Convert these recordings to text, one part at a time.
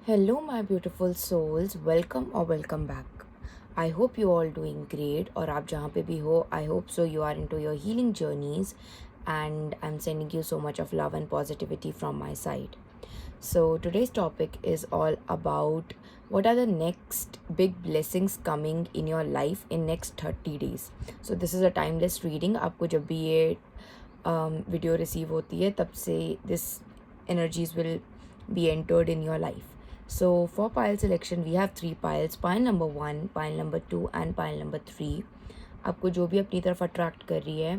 Hello, my beautiful souls. Welcome or welcome back. I hope you all doing great. और आप जहाँ पे भी हो, I hope so you are into your healing journeys, and I'm sending you so much of love and positivity from my side. So today's topic is all about what are the next big blessings coming in your life in next 30 days. So this is a timeless reading. आपको जब भी ये video receive होती है तब से this energies will be entered in your life. So for pile selection we have 3 piles, pile number 1, pile number 2 and pile number 3. आपको जो भी अपनी तरफ अट्रैक्ट कर रही है,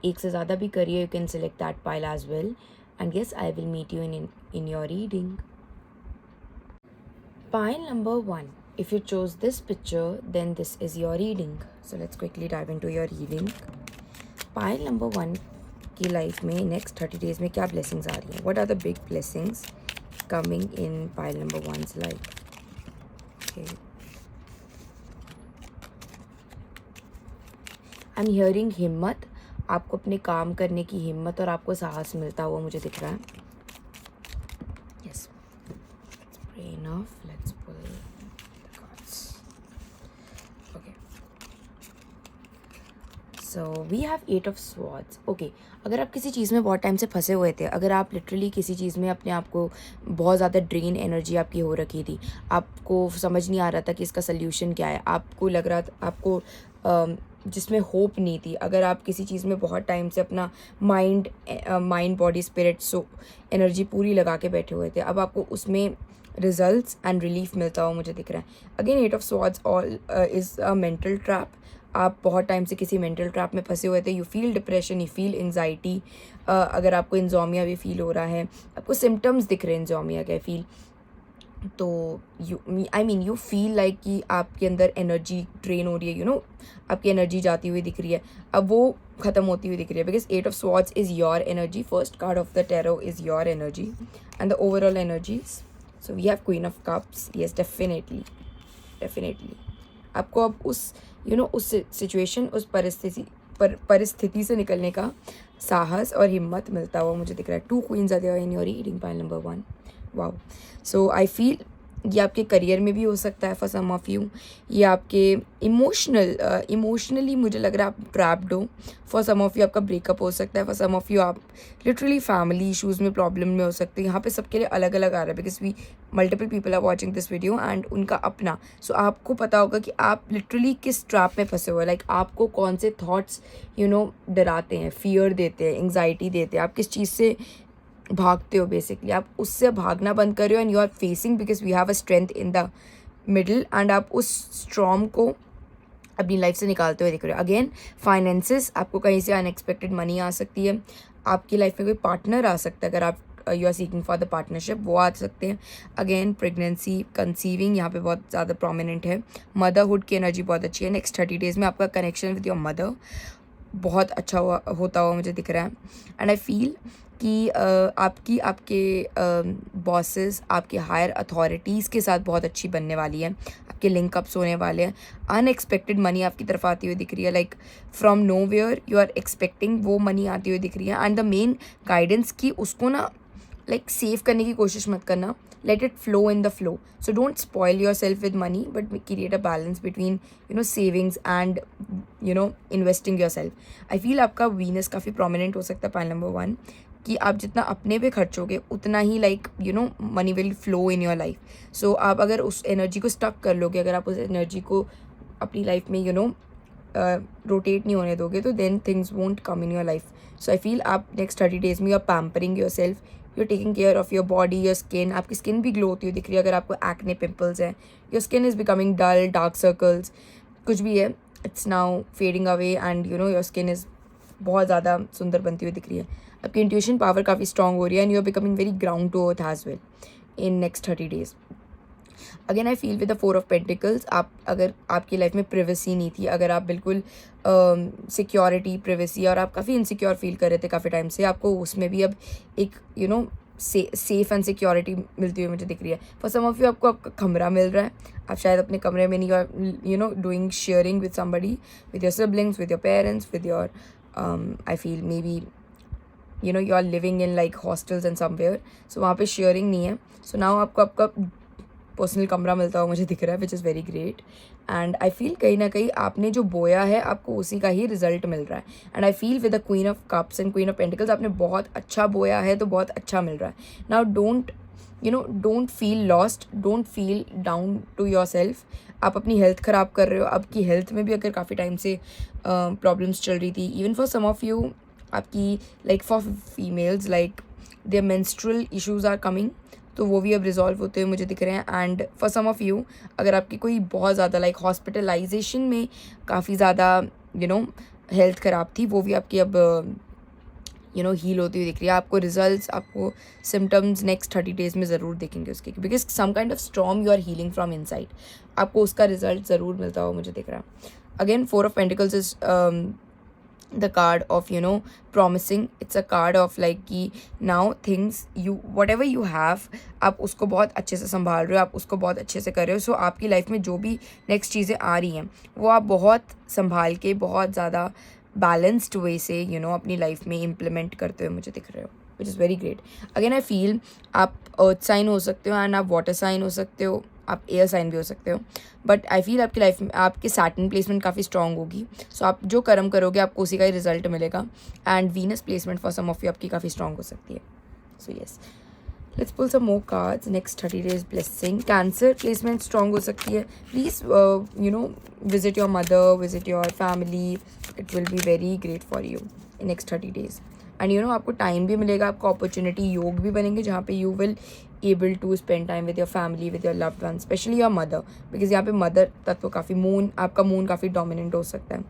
एक से ज़्यादा भी करिए, you can select that pile as well. And yes, I will meet you in your reading. Pile number 1. If you chose this picture, then this is your reading. So let's quickly dive into your reading. Pile number 1 की life में next 30 days में क्या blessings आ रही हैं? What are the big blessings coming in pile number 1's life? Okay. I'm hearing हिम्मत. आपको अपने काम करने की हिम्मत और आपको साहस मिलता हुआ मुझे दिख रहा है. Yes. Let's pray enough. Let's pull the cards. Okay. So we have 8 of swords. Okay. अगर आप किसी चीज़ में बहुत टाइम से फंसे हुए थे, अगर आप लिटरली किसी चीज़ में अपने आप को बहुत ज़्यादा ड्रेन एनर्जी आपकी हो रखी थी, आपको समझ नहीं आ रहा था कि इसका सल्यूशन क्या है, आपको लग रहा था आपको जिसमें होप नहीं थी, अगर आप किसी चीज़ में बहुत टाइम से अपना mind body spirit so energy पूरी लगा के बैठे हुए थे, अब आपको उसमें रिजल्ट्स एंड रिलीफ मिलता हुआ मुझे दिख रहा है. Again 8 of swords all is a mental trap. आप बहुत टाइम से किसी मेंटल ट्रैप में फंसे हुए थे. You feel depression, you feel anxiety. अगर आपको इंजोमिया भी फील हो रहा है, आपको सिम्टम्स दिख रहे हैं इंजोमिया के, फील तो यू फील लाइक कि आपके अंदर एनर्जी ड्रेन हो रही है, आपकी एनर्जी जाती हुई दिख रही है, अब वो ख़त्म होती हुई दिख रही है. Because 8 of swords is your energy. First card of the tarot is your energy and the overall energies. So we have queen of cups. Yes, definitely आपको अब उस उस सिचुएशन, उस परिस्थिति से निकलने का साहस और हिम्मत मिलता हुआ मुझे दिख रहा है. 2 queens are there in your reading pile number 1. Wow. So I feel ये आपके करियर में भी हो सकता है फॉर सम ऑफ यू. ये आपके इमोशनली मुझे लग रहा है आप ट्रैप्ड हो. फॉर सम ऑफ यू आपका ब्रेकअप हो सकता है. फॉर सम ऑफ यू आप लिटरली फैमिली इश्यूज़ में प्रॉब्लम में हो सकते हैं. यहाँ पे सबके लिए अलग अलग आ रहा है because we multiple people are watching this video and उनका अपना. सो आपको पता होगा कि आप लिटरली किस ट्रैप में फंसे हुए. लाइक आपको कौन से थाट्स डराते हैं, फियर देते हैं, एंग्जाइटी देते हैं, आप किस चीज़ से भागते हो. बेसिकली आप उससे भागना बंद कर रहे हो and you are facing because we have a strength in the middle and आप उस स्ट्रॉम को अपनी लाइफ से निकालते हुए दिख रहे हो. अगेन फाइनेंसेस, आपको कहीं से अनएक्सपेक्टेड मनी आ सकती है. आपकी लाइफ में कोई पार्टनर आ सकता है. अगर आप you are seeking for the partnership, वो आ सकते हैं. अगेन प्रेगनेंसी, कंसीविंग यहाँ पे बहुत ज़्यादा प्रोमिनेंट है. मदरहुड की एनर्जी बहुत अच्छी है. नेक्स्ट 30 डेज़ में आपका कनेक्शन विद योर मदर बहुत अच्छा होता हुआ मुझे दिख रहा है. एंड आई फील कि आपके बॉसेस, आपके हायर अथॉरिटीज़ के साथ बहुत अच्छी बनने वाली है. आपके लिंकअप्स होने वाले हैं. अनएक्सपेक्टेड मनी आपकी तरफ आती हुई दिख रही है. Like from nowhere you are expecting वो मनी आती हुई दिख रही है. एंड द मेन गाइडेंस की उसको ना लाइक सेव करने की कोशिश मत करना. let it flow in the flow. So don't spoil yourself with money, but create a balance between savings and investing yourself. I feel आपका वीनस काफ़ी prominent हो सकता है पाइल नंबर 1 कि आप जितना अपने पे खर्चोगे उतना ही like money will flow in your life. So आप अगर उस एनर्जी को स्टक कर लोगे, अगर आप उस एनर्जी को अपनी लाइफ में रोटेट नहीं होने दोगे, तो then things won't come in your life. So I feel आप नेक्स्ट 30 डेज़ में you are pampering yourself, you are taking care of your body, your skin. आपकी स्किन भी ग्लो होती हुई दिख रही है. अगर आपको एक्ने पिंपल्स हैं, your skin is becoming dull, dark circles, कुछ भी है, it's now fading away and your skin is बहुत ज़्यादा सुंदर बनती हुई दिख रही है. आपकी इंट्यूशन पावर काफ़ी स्ट्रॉन्ग हो रही है and you are becoming very ground to earth as well in next 30 days. Again I feel with the 4 of pentacles, अगर आपकी लाइफ में प्रिवेसी नहीं थी, अगर आप बिल्कुल सिक्योरिटी, प्रिवेसी, और आप काफ़ी इनसिक्योर फील कर रहे थे काफ़ी टाइम से, आपको उसमें भी अब एक सेफ एंड सिक्योरिटी मिलती हुई मुझे दिख रही है. फॉर सम ऑफ यू आपको आपका कमरा मिल रहा है. आप शायद अपने कमरे में नहीं doing sharing with somebody, with your siblings, with your parents, with your I feel may be you know you are living in like hostels and somewhere, so वहाँ पे शेयरिंग नहीं है. सो नाउ आपको आपका पर्सनल कमरा मिलता हुआ मुझे दिख रहा है, which is very great. And I feel कहीं ना कहीं आपने जो बोया है आपको उसी का ही रिजल्ट मिल रहा है. And I feel with the queen of cups and queen of pentacles आपने बहुत अच्छा बोया है, तो बहुत अच्छा मिल रहा है. Now don't feel lost, don't feel down to your self. आप अपनी हेल्थ ख़राब कर रहे हो. आपकी हेल्थ में भी अगर काफ़ी टाइम से प्रॉब्लम्स चल रही थी, even for some of you आपकी like for females like their menstrual issues are coming, तो वो भी अब रिजॉल्व होते हुए मुझे दिख रहे हैं. And for some of you अगर आपकी कोई बहुत ज़्यादा लाइक हॉस्पिटलाइजेशन में काफ़ी ज़्यादा हेल्थ ख़राब थी, वो भी आपकी अब हील होती हुई दिख रही है. आपको रिजल्ट्स, आपको सिम्टम्स नेक्स्ट 30 डेज़ में ज़रूर देखेंगे उसके, because some kind of storm you are healing from inside. आपको उसका रिजल्ट ज़रूर मिलता हुआ मुझे दिख रहा है. Again 4 of pentacles is the card of promising. It's a card of like कि now things you whatever you have आप उसको बहुत अच्छे से संभाल रहे हो, आप उसको बहुत अच्छे से कर रहे हो. सो आपकी लाइफ में जो भी नेक्स्ट चीज़ें आ रही हैं वो आप बहुत संभाल के बहुत ज़्यादा बैलेंस्ड वे से अपनी लाइफ में इम्प्लीमेंट करते हुए मुझे दिख रहे हो, विच is very great. Again I feel आप अर्थ साइन हो सकते हो एंड आप वाटर साइन हो सकते हो, आप एयर साइन भी हो सकते हो. बट आई फील आपकी लाइफ में आपकी सैटर्न प्लेसमेंट काफ़ी स्ट्रॉन्ग होगी. सो आप जो कर्म करोगे आपको उसी का ही रिजल्ट मिलेगा. And Venus placement for some of you आपकी काफ़ी स्ट्रॉन्ग हो सकती है. So yes, let's pull some more cards. Next 30 days blessing. Cancer placement strong हो सकती है. Please visit your mother, visit your family. It will be very great for you in next 30 days. And आपको time भी मिलेगा, आपको opportunity योग भी बनेंगे जहाँ पे you will able to spend time with your family, with your loved one, specially your mother, because यहाँ पे मदर तत्व काफ़ी आपका मून काफ़ी डोमिनेंट हो सकता है.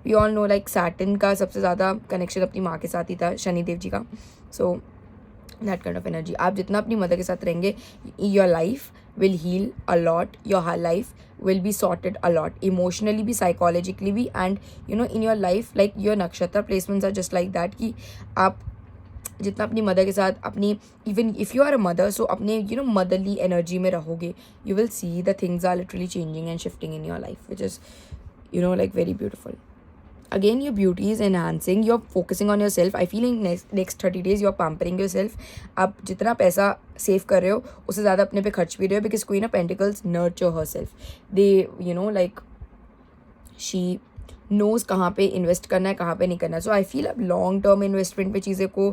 We all know like Saturn का सबसे ज़्यादा कनेक्शन अपनी माँ के साथ ही था, शनिदेव जी का. So that kind of energy. आप जितना अपनी मदर के साथ रहेंगे, your life will heal a lot, your life will be sorted a lot, emotionally भी, psychologically भी. and in your life like your nakshatra placements are just like that कि आप जितना अपनी मदर के साथ अपनी even if you are a mother, so अपने मदरली एनर्जी में रहोगे, you will see the things are literally changing and shifting in your life, which is like very beautiful. Again, your beauty is enhancing. You're focusing on yourself. I feel in next 30 days you're pampering yourself. आप जितना पैसा save कर रहे हो उससे ज़्यादा अपने पे खर्च भी रहे हो, because queen of pentacles nurture herself. They like she knows कहाँ पे इन्वेस्ट करना है, कहाँ पे नहीं करना है. सो आई फील आप लॉन्ग टर्म इन्वेस्टमेंट पे चीज़ें को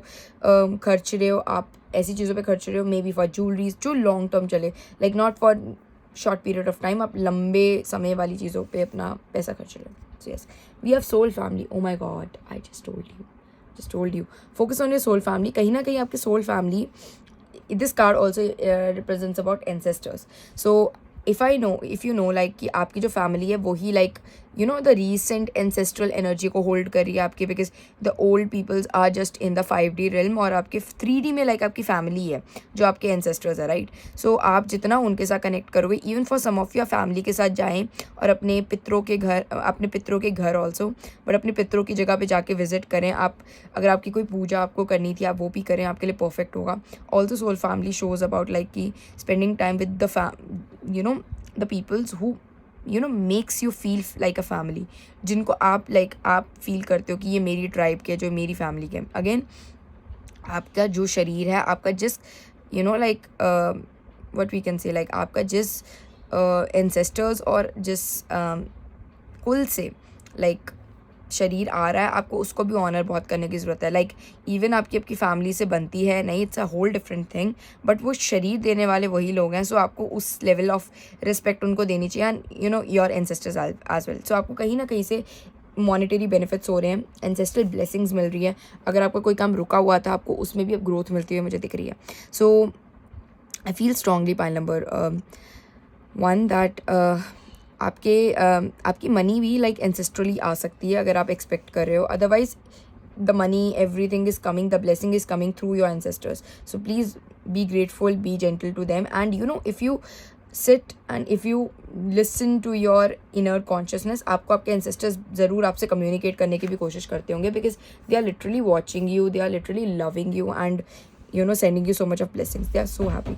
खर्च रहे हो. आप ऐसी चीज़ों पे खर्च रहे हो, मे बी फॉर ज्वेलरीज जो लॉन्ग टर्म चले, like not for short period of time. आप लंबे समय वाली चीज़ों पे अपना पैसा खर्च रहे हो. So yes, we have soul family. Oh my God, I just told you. Focus on your soul family. कहीं ना कहीं आपके soul family. This card also represents about ancestors. So if you know like कि आपकी जो family है वही like the recent ancestral energy को hold कर रही है आपके, because the old peoples are just in the 5D realm और आपके 3D में like आपकी family है जो आपके ancestors है, right? So आप जितना उनके साथ connect करोगे, even for some of your family के साथ जाएं और अपने पितरों के घर also, but अपने पितरों की जगह पे जाके visit करें. आप अगर आपकी कोई पूजा आपको करनी थी आप वो भी करें, आपके लिए perfect होगा. Also soul family shows about like कि spending time with the the peoples who makes you feel like a family, जिनको आप आप फील करते हो कि ये मेरी ट्राइब के, जो मेरी फैमिली के. अगेन आपका जो शरीर है, आपका जिस like what we can say like आपका जिस ancestors और जिस कुल से like शरीर आ रहा है, आपको उसको भी ऑनर बहुत करने की ज़रूरत है. लाइक इवन आपकी फैमिली से बनती है नहीं, it's a whole different thing, but वो शरीर देने वाले वही लोग हैं. सो आपको उस लेवल ऑफ रिस्पेक्ट उनको देनी चाहिए, and your ancestors as well. So आपको कहीं ना कहीं से मॉनेटरी बेनिफिट्स हो रहे हैं, एंसेस्ट्रल ब्लेसिंग्स मिल रही है. अगर आपका कोई काम रुका हुआ था आपको उसमें भी अब ग्रोथ मिलती हुई मुझे दिख रही है. So I feel strongly pile number 1 that आपकी मनी भी लाइक एंसेस्ट्रली आ सकती है अगर आप एक्सपेक्ट कर रहे हो. Otherwise the money, everything is coming, the blessing is coming through your ancestors. So please be grateful, be gentle to them, and if you sit and if you listen to your inner consciousness, आपको आपके ancestors ज़रूर आपसे communicate करने की भी कोशिश करते होंगे, because they are literally watching you, they are literally loving you, and sending you so much of blessings. They are so happy.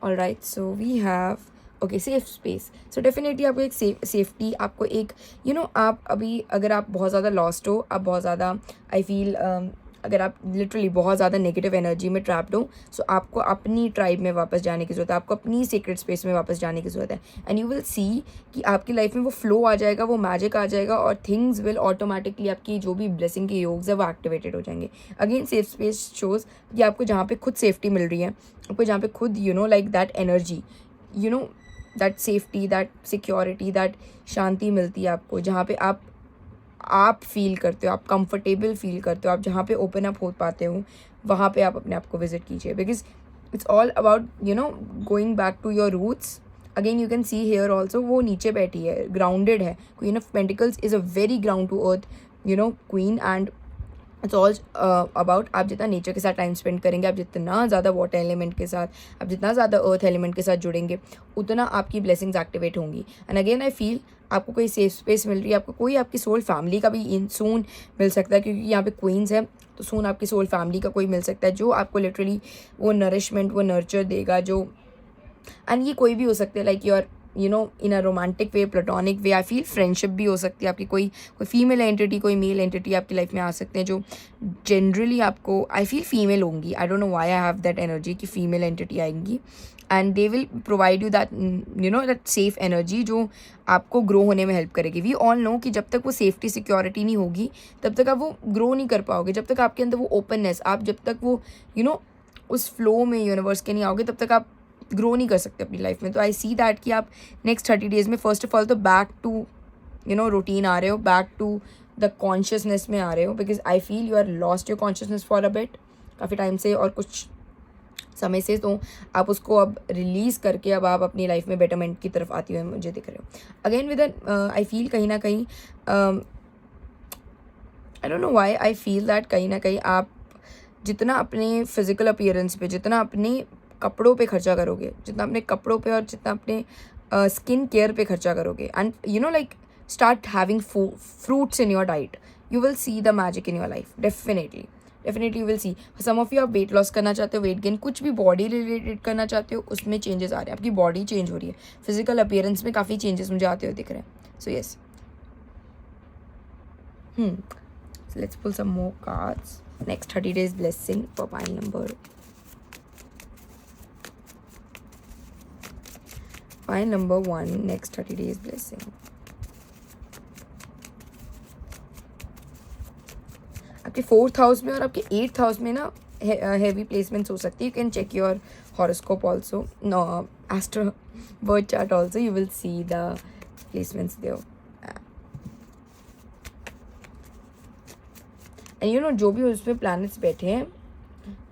Alright, so we have, okay, safe space. So definitely आपको एक safety, आपको एक आप अभी अगर आप बहुत ज़्यादा लॉस्ट हो, आप बहुत ज़्यादा आई फील अगर आप लिटरली बहुत ज़्यादा नेगेटिव एनर्जी में ट्रैप्ड हो, सो आपको अपनी ट्राइब में वापस जाने की ज़रूरत है, आपको अपनी सीक्रेट स्पेस में वापस जाने की ज़रूरत है। एंड यू विल सी कि आपकी लाइफ में वो फ्लो आ जाएगा, वो मैजिक आ जाएगा और थिंग्स विल ऑटोमेटिकली, आपकी जो भी ब्लेसिंग के योग्स है वो एक्टिवेटेड हो जाएंगे। अगेन सेफ स्पेस शोज़ कि आपको जहाँ पे खुद सेफ्टी मिल रही है, आपको जहाँ पे खुद like that energy, that safety, that security, that शांति मिलती है आपको, जहाँ पे आप फील करते हो, आप कंफर्टेबल फील करते हो, आप जहाँ पे ओपन अप हो पाते हो, वहाँ पे आप अपने आप को विजिट कीजिए। Because it's all about going back to your roots. Again you can see here also, वो नीचे बैठी है, ग्राउंडेड है। Queen of pentacles is a very ground to earth queen, and it's all about आप जितना nature के साथ time spend करेंगे, आप जितना ज़्यादा वाटर एलिमेंट के साथ, आप जितना ज़्यादा अर्थ एलिमेंट के साथ जुड़ेंगे, उतना आपकी ब्लेसिंग्स एक्टिवेट होंगी। एंड अगेन आई फील आपको कोई सेफ स्पेस मिल रही है, आपको कोई आपकी सोल फैमिली का भी सून मिल सकता है, क्योंकि यहाँ पे क्वींस है, तो सून आपकी सोल फैमिली का कोई मिल सकता है जो आपको लिटरली वो नरिशमेंट, वो नर्चर देगा। जो एंड ये कोई भी हो सकता है, like your in a romantic way, platonic way, I feel friendship भी हो सकती है आपकी, कोई फीमेल एंटिटी, कोई मेल एंटिटी आपकी लाइफ में आ सकते हैं जो जनरली आपको आई फील फीमेल होंगी। आई don't know why I have that energy कि फीमेल एंटिटी आएंगी and they will provide you that that safe energy जो आपको ग्रो होने में हेल्प करेगी। वी ऑल नो कि जब तक वो सेफ्टी सिक्योरिटी नहीं होगी तब तक आप वो ग्रो नहीं कर पाओगे, जब तक आपके अंदर वो ओपननेस, आप जब तक वो उस फ्लो में यूनिवर्स के नहीं आओगे, तब तक आप ग्रो नहीं कर सकते अपनी लाइफ में। तो आई सी दैट कि आप नेक्स्ट 30 डेज़ में फर्स्ट ऑफ ऑल तो बैक टू रूटीन आ रहे हो, बैक टू द कॉन्शियसनेस में आ रहे हो, because I feel you are lost your consciousness for a bit, काफ़ी टाइम से और कुछ समय से। तो आप उसको अब रिलीज़ करके अब आप अपनी लाइफ में बेटरमेंट की तरफ आती हुई मुझे दिख रहे हो। अगेन विद आई फील कहीं ना कहीं आई don't know why I feel that कहीं ना कहीं आप जितना अपने फिजिकल अपीयरेंस पे, जितना अपने कपड़ों पे खर्चा करोगे, जितना अपने कपड़ों पे और जितना अपने स्किन केयर पे खर्चा करोगे, and like start having fruits in your diet, you will see the magic in your life. Definitely you will see. Some of you आप वेट लॉस करना चाहते हो, वेट गेन, कुछ भी बॉडी रिलेटेड करना चाहते हो, उसमें चेंजेस आ रहे हैं, आपकी बॉडी चेंज हो रही है, फिजिकल अपीयरेंस में काफ़ी चेंजेस मुझे आते हुए दिख रहे हैं। So yes, let's pull some more cards. Next 30 days blessing for pile number 1. Next 30 days blessing. आपके 4th हाउस में और आपके 8th हाउस में ना हैवी प्लेसमेंट्स हो सकती है। You can check your horoscope also, no astro birth chart also, you will see the placements there. And जो भी उसमें प्लैनेट्स बैठे हैं,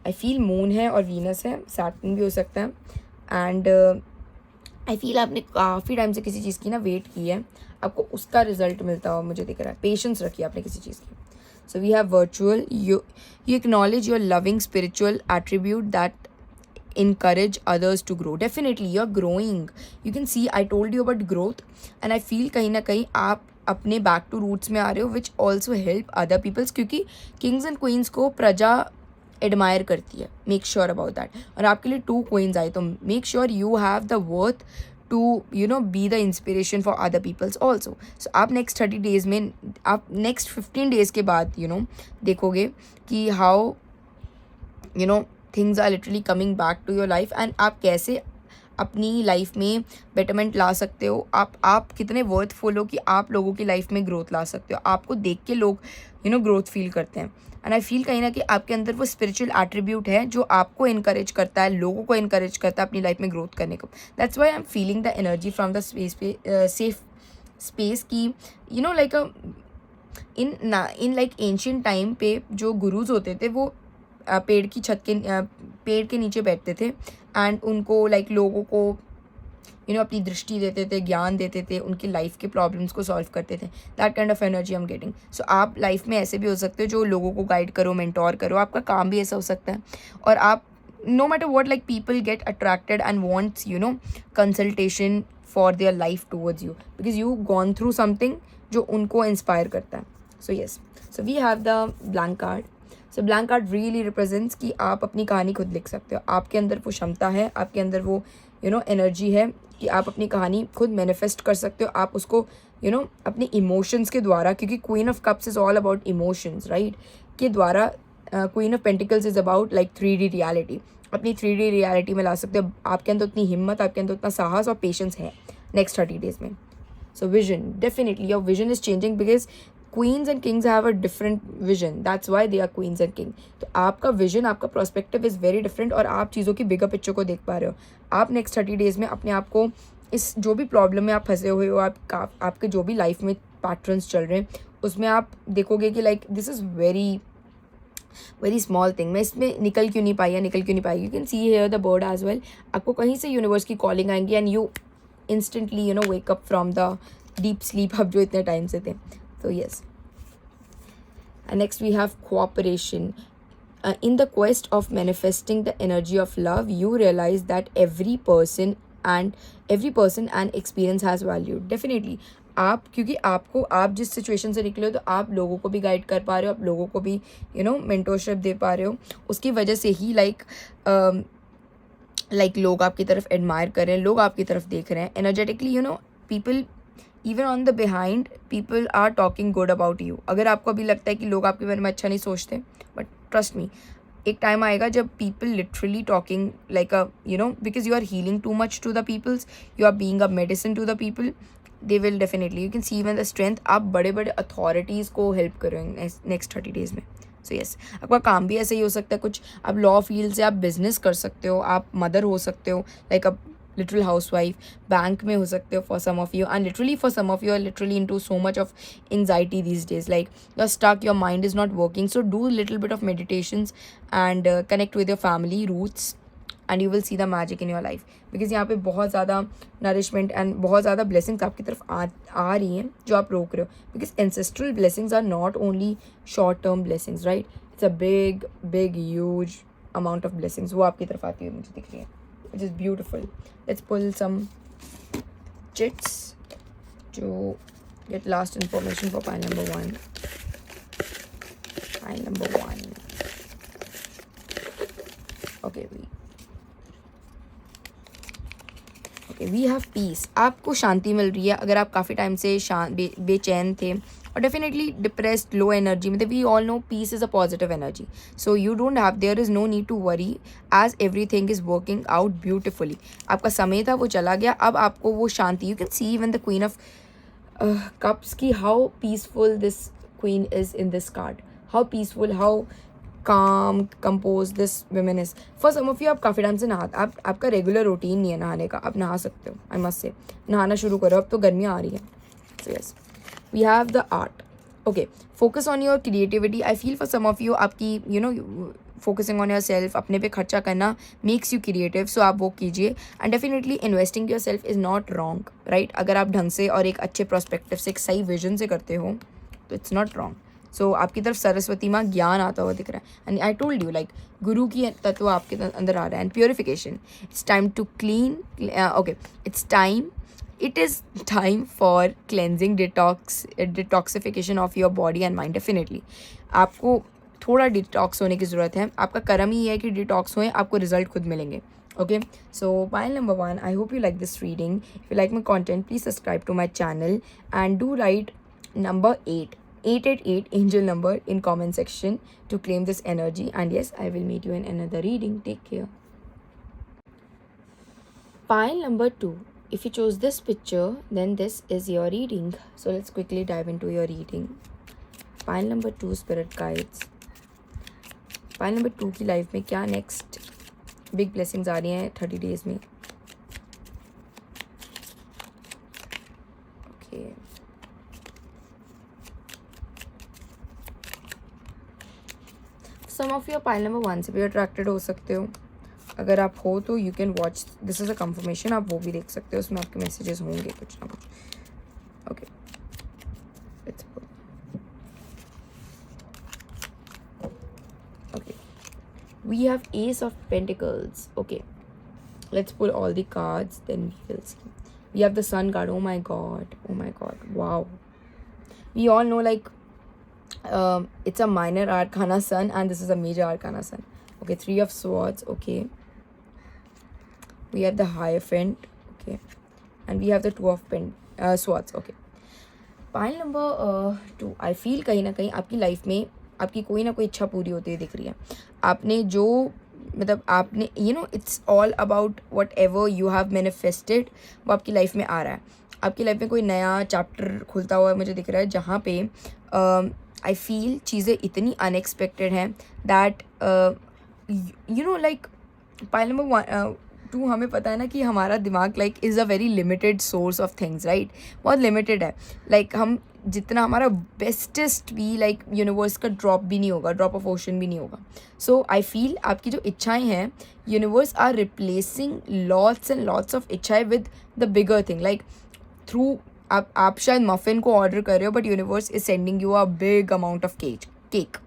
आई फील मून है और वीनस है, सैटर्न भी हो सकता है। एंड आई फील आपने काफ़ी टाइम से किसी चीज़ की ना वेट की है, आपको उसका रिजल्ट मिलता हुआ मुझे दिख रहा है। पेशेंस रखिए आपने किसी चीज़ की। So we have virtual, you acknowledge your loving spiritual attribute that encourage others to grow. Definitely you're growing, you can see I told you about growth, and I feel कहीं ना कहीं आप अपने बैक टू रूट्स में आ रहे हो, which also help other peoples, क्योंकि किंग्स एंड क्वींस को प्रजा एडमायर करती है। Make sure about that. और आपके लिए 2 क्वींस आई, तो make sure you have the worth to be the inspiration for other peoples also. So आप नेक्स्ट 30 डेज़ में, आप नेक्स्ट 15 डेज़ के बाद देखोगे कि how things are literally coming back to your life, and आप कैसे अपनी लाइफ में बेटरमेंट ला सकते हो, आप कितने वर्थफुल हो कि आप लोगों की लाइफ में ग्रोथ ला सकते हो। आपको देख के लोग ग्रोथ फील करते हैं। एंड आई फील कहीं ना कि आपके अंदर वो स्पिरिचुअल एट्रीब्यूट है जो आपको इनकरेज करता है, लोगों को इनकरेज करता है अपनी लाइफ में ग्रोथ करने को। That's why I am feeling the energy from the space पे, सेफ स्पेस की like in like ancient time पे जो गुरुज होते थे वो पेड़ की छत के पेड़ के नीचे बैठते थे, एंड उनको लाइक लोगों को अपनी दृष्टि देते थे, ज्ञान देते थे, उनकी लाइफ के प्रॉब्लम्स को सॉल्व करते थे। That kind of energy I am getting. So आप लाइफ में ऐसे भी हो सकते हो जो लोगों को गाइड करो, मेंटोर करो, आपका काम भी ऐसा हो सकता है। और आप no matter what, like people get attracted and wants consultation for their life towards you, because you gone through something जो उनको इंस्पायर करता है। So yes, so we have the blank card. So blank card really represents कि आप अपनी कहानी खुद लिख सकते हो। आपके अंदर वो क्षमता है, आपके अंदर वो एनर्जी है कि आप अपनी कहानी खुद मैनिफेस्ट कर सकते हो, आप उसको अपने इमोशंस के द्वारा, क्योंकि queen of cups is all about emotions right, के द्वारा queen of pentacles is about like 3D reality, अपनी 3D रियलिटी में ला सकते हो। आपके अंदर उतनी हिम्मत, आपके अंदर उतना साहस और पेशेंस है नेक्स्ट 30 डेज में। So vision, definitely your vision is changing because queens and kings have a different vision. That's why they are queens and king. तो आपका vision, आपका perspective is very different और आप चीज़ों की bigger picture को देख पा रहे हो। आप next 30 days में अपने आप को इस जो भी प्रॉब्लम में आप फंसे हुए हो, आपके जो भी लाइफ में पैटर्न्स चल रहे हैं, उसमें आप देखोगे कि like this is very small thing, मैं इसमें निकल क्यों नहीं पाई या निकल क्यों नहीं पाई। You can see here the bird as well. आपको कहीं से यूनिवर्स की कॉलिंग आएंगी and you instantly wake up from the deep sleep आप जो इतने टाइम से थे। तो yes, and next we have cooperation. In the quest of manifesting the energy of love, you realize that every person and experience has value. Definitely आप, क्योंकि आप जिस सिचुएशन से निकले हो, तो आप लोगों को भी गाइड कर पा रहे हो, आप लोगों को भी मेंटोरशिप दे पा रहे हो, उसकी वजह से ही लाइक लोग आपकी तरफ एडमायर कर रहे हैं, लोग आपकी तरफ देख रहे हैं energetically. People even on the behind, people are talking good about you. अगर आपको अभी लगता है कि लोग आपके बारे में अच्छा नहीं सोचते, बट ट्रस्ट मी, एक टाइम आएगा जब people literally talking like because you are healing too much to the peoples, you are being a medicine to the people, they will definitely, you can see even the strength. आप बड़े बड़े authorities को help करोगे next 30 days में। So yes, आपका काम भी ऐसे ही हो सकता है कुछ, आप लॉ फील्ड से आप बिजनेस कर सकते हो, आप मदर हो सकते हो, like a literal housewife, bank में हो सकते हो for some of you, and literally for some of you are literally into so much of anxiety these days, like you are stuck, your mind is not working, so do little bit of meditations and connect with your family roots and you will see the magic in your life. Because यहाँ पे बहुत ज़्यादा nourishment and बहुत ज़्यादा blessings आपकी तरफ आ रही हैं जो आप रोक रहे हो, because ancestral blessings are not only short term blessings right, it's a big huge amount of blessings, वो आपकी तरफ आती हुई मुझे दिख रही है, which is beautiful. Let's pull some chits to get last information for pile number 1. Pile number 1. Okay, we have peace. आपको शांति मिल रही है अगर आप काफ़ी टाइम से बेचैन थे और डेफिनेटली डिप्रेस्ड, लो एनर्जी में थे। We all know peace is a positive energy, so you don't have, there is no need to worry as everything is working out beautifully. आपका समय था वो चला गया, अब आपको वो शांति, you can see even the queen of cups की how peaceful this queen is in this card, how peaceful, how calm composed this women is. For some of you आप काफ़ी टाइम से आपका रेगुलर रूटीन नहीं है नहाने का, आप नहा सकते हो, आई मस्ट से नहाना शुरू करो, अब तो गर्मियाँ आ रही हैं। So yes, we have the art. Okay, focus on your creativity. I feel for some of you आपकी फोकसिंग ऑन योर सेल्फ, अपने पे खर्चा करना मेक्स यू क्रिएटिव, सो आप वो कीजिए। And definitely investing your self is not wrong right, अगर आप ढंग से और एक अच्छे प्रोस्पेक्टिव से, एक सही विजन से करते हो तो इट्स नॉट रॉन्ग। सो आपकी तरफ सरस्वती माँ ज्ञान आता हुआ दिख रहा है, and I told you like guru की तत्व आपके अंदर आ रहा है। And purification, it's time to clean, okay it is time for cleansing, detoxification of your body and mind. Definitely आपको थोड़ा डिटॉक्स होने की ज़रूरत है, आपका कर्म ही है कि डिटॉक्स होए, आपको रिजल्ट खुद मिलेंगे। Okay, so pile number 1, I hope you like this reading. If you like my content, please subscribe to my channel and do write number 888 angel number in comment section to claim this energy. And yes, I will meet you in another reading. Take care. Pile number 2, if you chose this picture, then this is your reading. So let's quickly dive into your reading. Pile number 2, spirit guides. Pile number 2 की life में क्या next big blessings आ रही हैं 30 days में। Okay, some of you pile number 1 से भी attracted हो सकते हो, अगर आप हो तो you can watch, this is a confirmation, आप वो भी देख सकते हो, उसमें आपके मैसेजेस होंगे कुछ ना कुछ। Okay, let's pull. Okay, we have ace of pentacles. Okay, let's pull all the cards, then we will see. We have the sun card. Oh my god, wow. We all know like it's a minor arcana sun and this is a major arcana sun. Okay, 3 of swords. Okay, we have the Hierophant, okay, and we have the Two of Swords, okay. Pile number 2, I feel कहीं ना कहीं आपकी life में आपकी कोई ना कोई इच्छा पूरी होती हुई दिख रही है. आपने जो मतलब आपने it's all about what ever you have manifested, वो आपकी लाइफ में आ रहा है. आपकी लाइफ में कोई नया चैप्टर खुलता हुआ मुझे दिख रहा है, जहाँ पे आई फील चीज़ें इतनी अनएक्सपेक्टेड हैं दैट लाइक पाइल नंबर 2 हमें पता है ना कि हमारा दिमाग like is a very limited source of things, right. बहुत लिमिटेड है. लाइक हम जितना हमारा बेस्टेस्ट भी लाइक यूनिवर्स का ड्रॉप भी नहीं होगा, ड्रॉप ऑफ ओशन भी नहीं होगा. सो आई फील आपकी जो इच्छाएं हैं, universe are replacing lots and lots of इच्छाएं with the bigger thing. Like through आप शायद मफिन को ऑर्डर कर रहे हो, but universe is sending you a big amount of cake.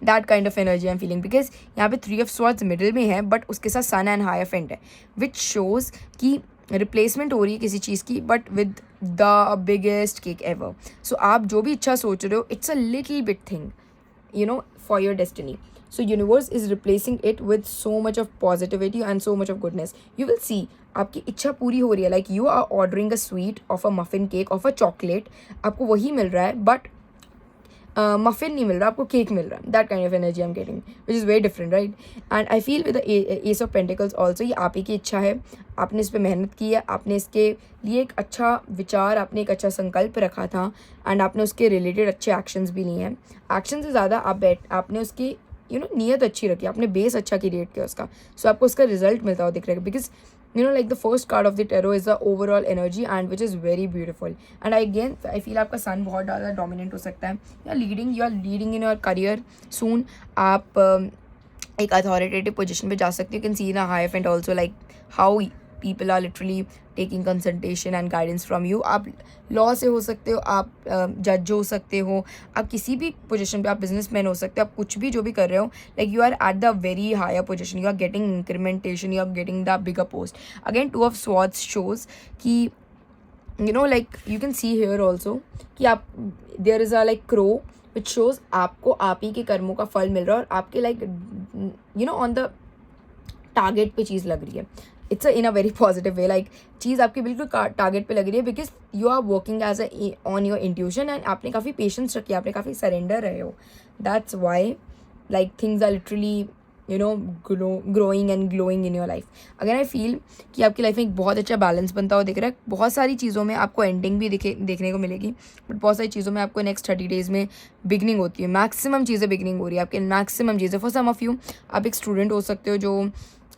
That kind of energy I am feeling, because यहाँ पे 3 of swords middle में है, बट उसके साथ सन एंड हायरफेंट है, विच शोज़ कि रिप्लेसमेंट हो रही है किसी चीज़ की, but with the biggest cake ever. So आप जो भी इच्छा सोच रहे हो, it's a little bit thing for your destiny. So universe is replacing it with so much of positivity and so much of goodness. You will see आपकी इच्छा पूरी हो रही है. Like you are ordering a sweet of a muffin cake of a chocolate, आपको वही मिल रहा है, but मफिन नहीं मिल रहा, आपको केक मिल रहा है. That kind of energy I am getting, which is very different, right. And I feel with the S of pentacles also, ये आप ही की इच्छा है. आपने इस पर मेहनत की है, आपने इसके लिए एक अच्छा विचार, आपने एक अच्छा संकल्प रखा था, एंड आपने उसके रिलेटेड अच्छे एक्शंस भी लिए हैं. एक्शन से ज़्यादा आपने उसकी नीयत अच्छी रखी, आपने बेस अच्छा क्रिएट किया उसका. सो आपको उसका रिजल्ट मिलता हुआ दिख रहा है, because like the first card of the tarot is the overall energy, and which is very beautiful. And I feel आपका सन बहुत ज़्यादा dominant हो सकता है. you are leading in your career soon. आप एक authoritative position पे जा सकते हो. You can see the Hierophant also, like how people are literally taking consultation and guidance from you. आप लॉ से हो सकते हो, आप जज हो सकते हो, आप किसी भी पोजीशन पे, आप बिजनेसमैन हो सकते हो, आप कुछ भी जो भी कर रहे हो, like you are at the very higher position, you are getting incrementation, you are getting the bigger post. Again 2 of swords shows कि like you can see here also कि आप there is a like crow which shows आपको आप ही के कर्मों का फल मिल रहा है, और आपके लाइक ऑन द टारगेट पे चीज़ लग रही है. It's in a very positive way, like चीज़ आपकी बिल्कुल टारगेट पे लग रही है, because you are working as on your intuition, and आपने काफ़ी पेशेंस रखी है, आपने काफ़ी सरेंडर रहे हो. That's why like things are literally growing and glowing in your life. अगर आई फील कि आपकी लाइफ में एक बहुत अच्छा बैलेंस बनता हुआ दिख रहा है. बहुत सारी चीज़ों में आपको एंडिंग भी देखने को मिलेगी, बट बहुत सारी चीज़ों में आपको नेक्स्ट 30 डेज़ में बिगनिंग होती है. मैक्सिमम चीज़ें बिगनिंग हो रही है आपके, मैक्सिमम चीज़ें. फॉर सम ऑफ यू, आप एक स्टूडेंट हो सकते हो, जो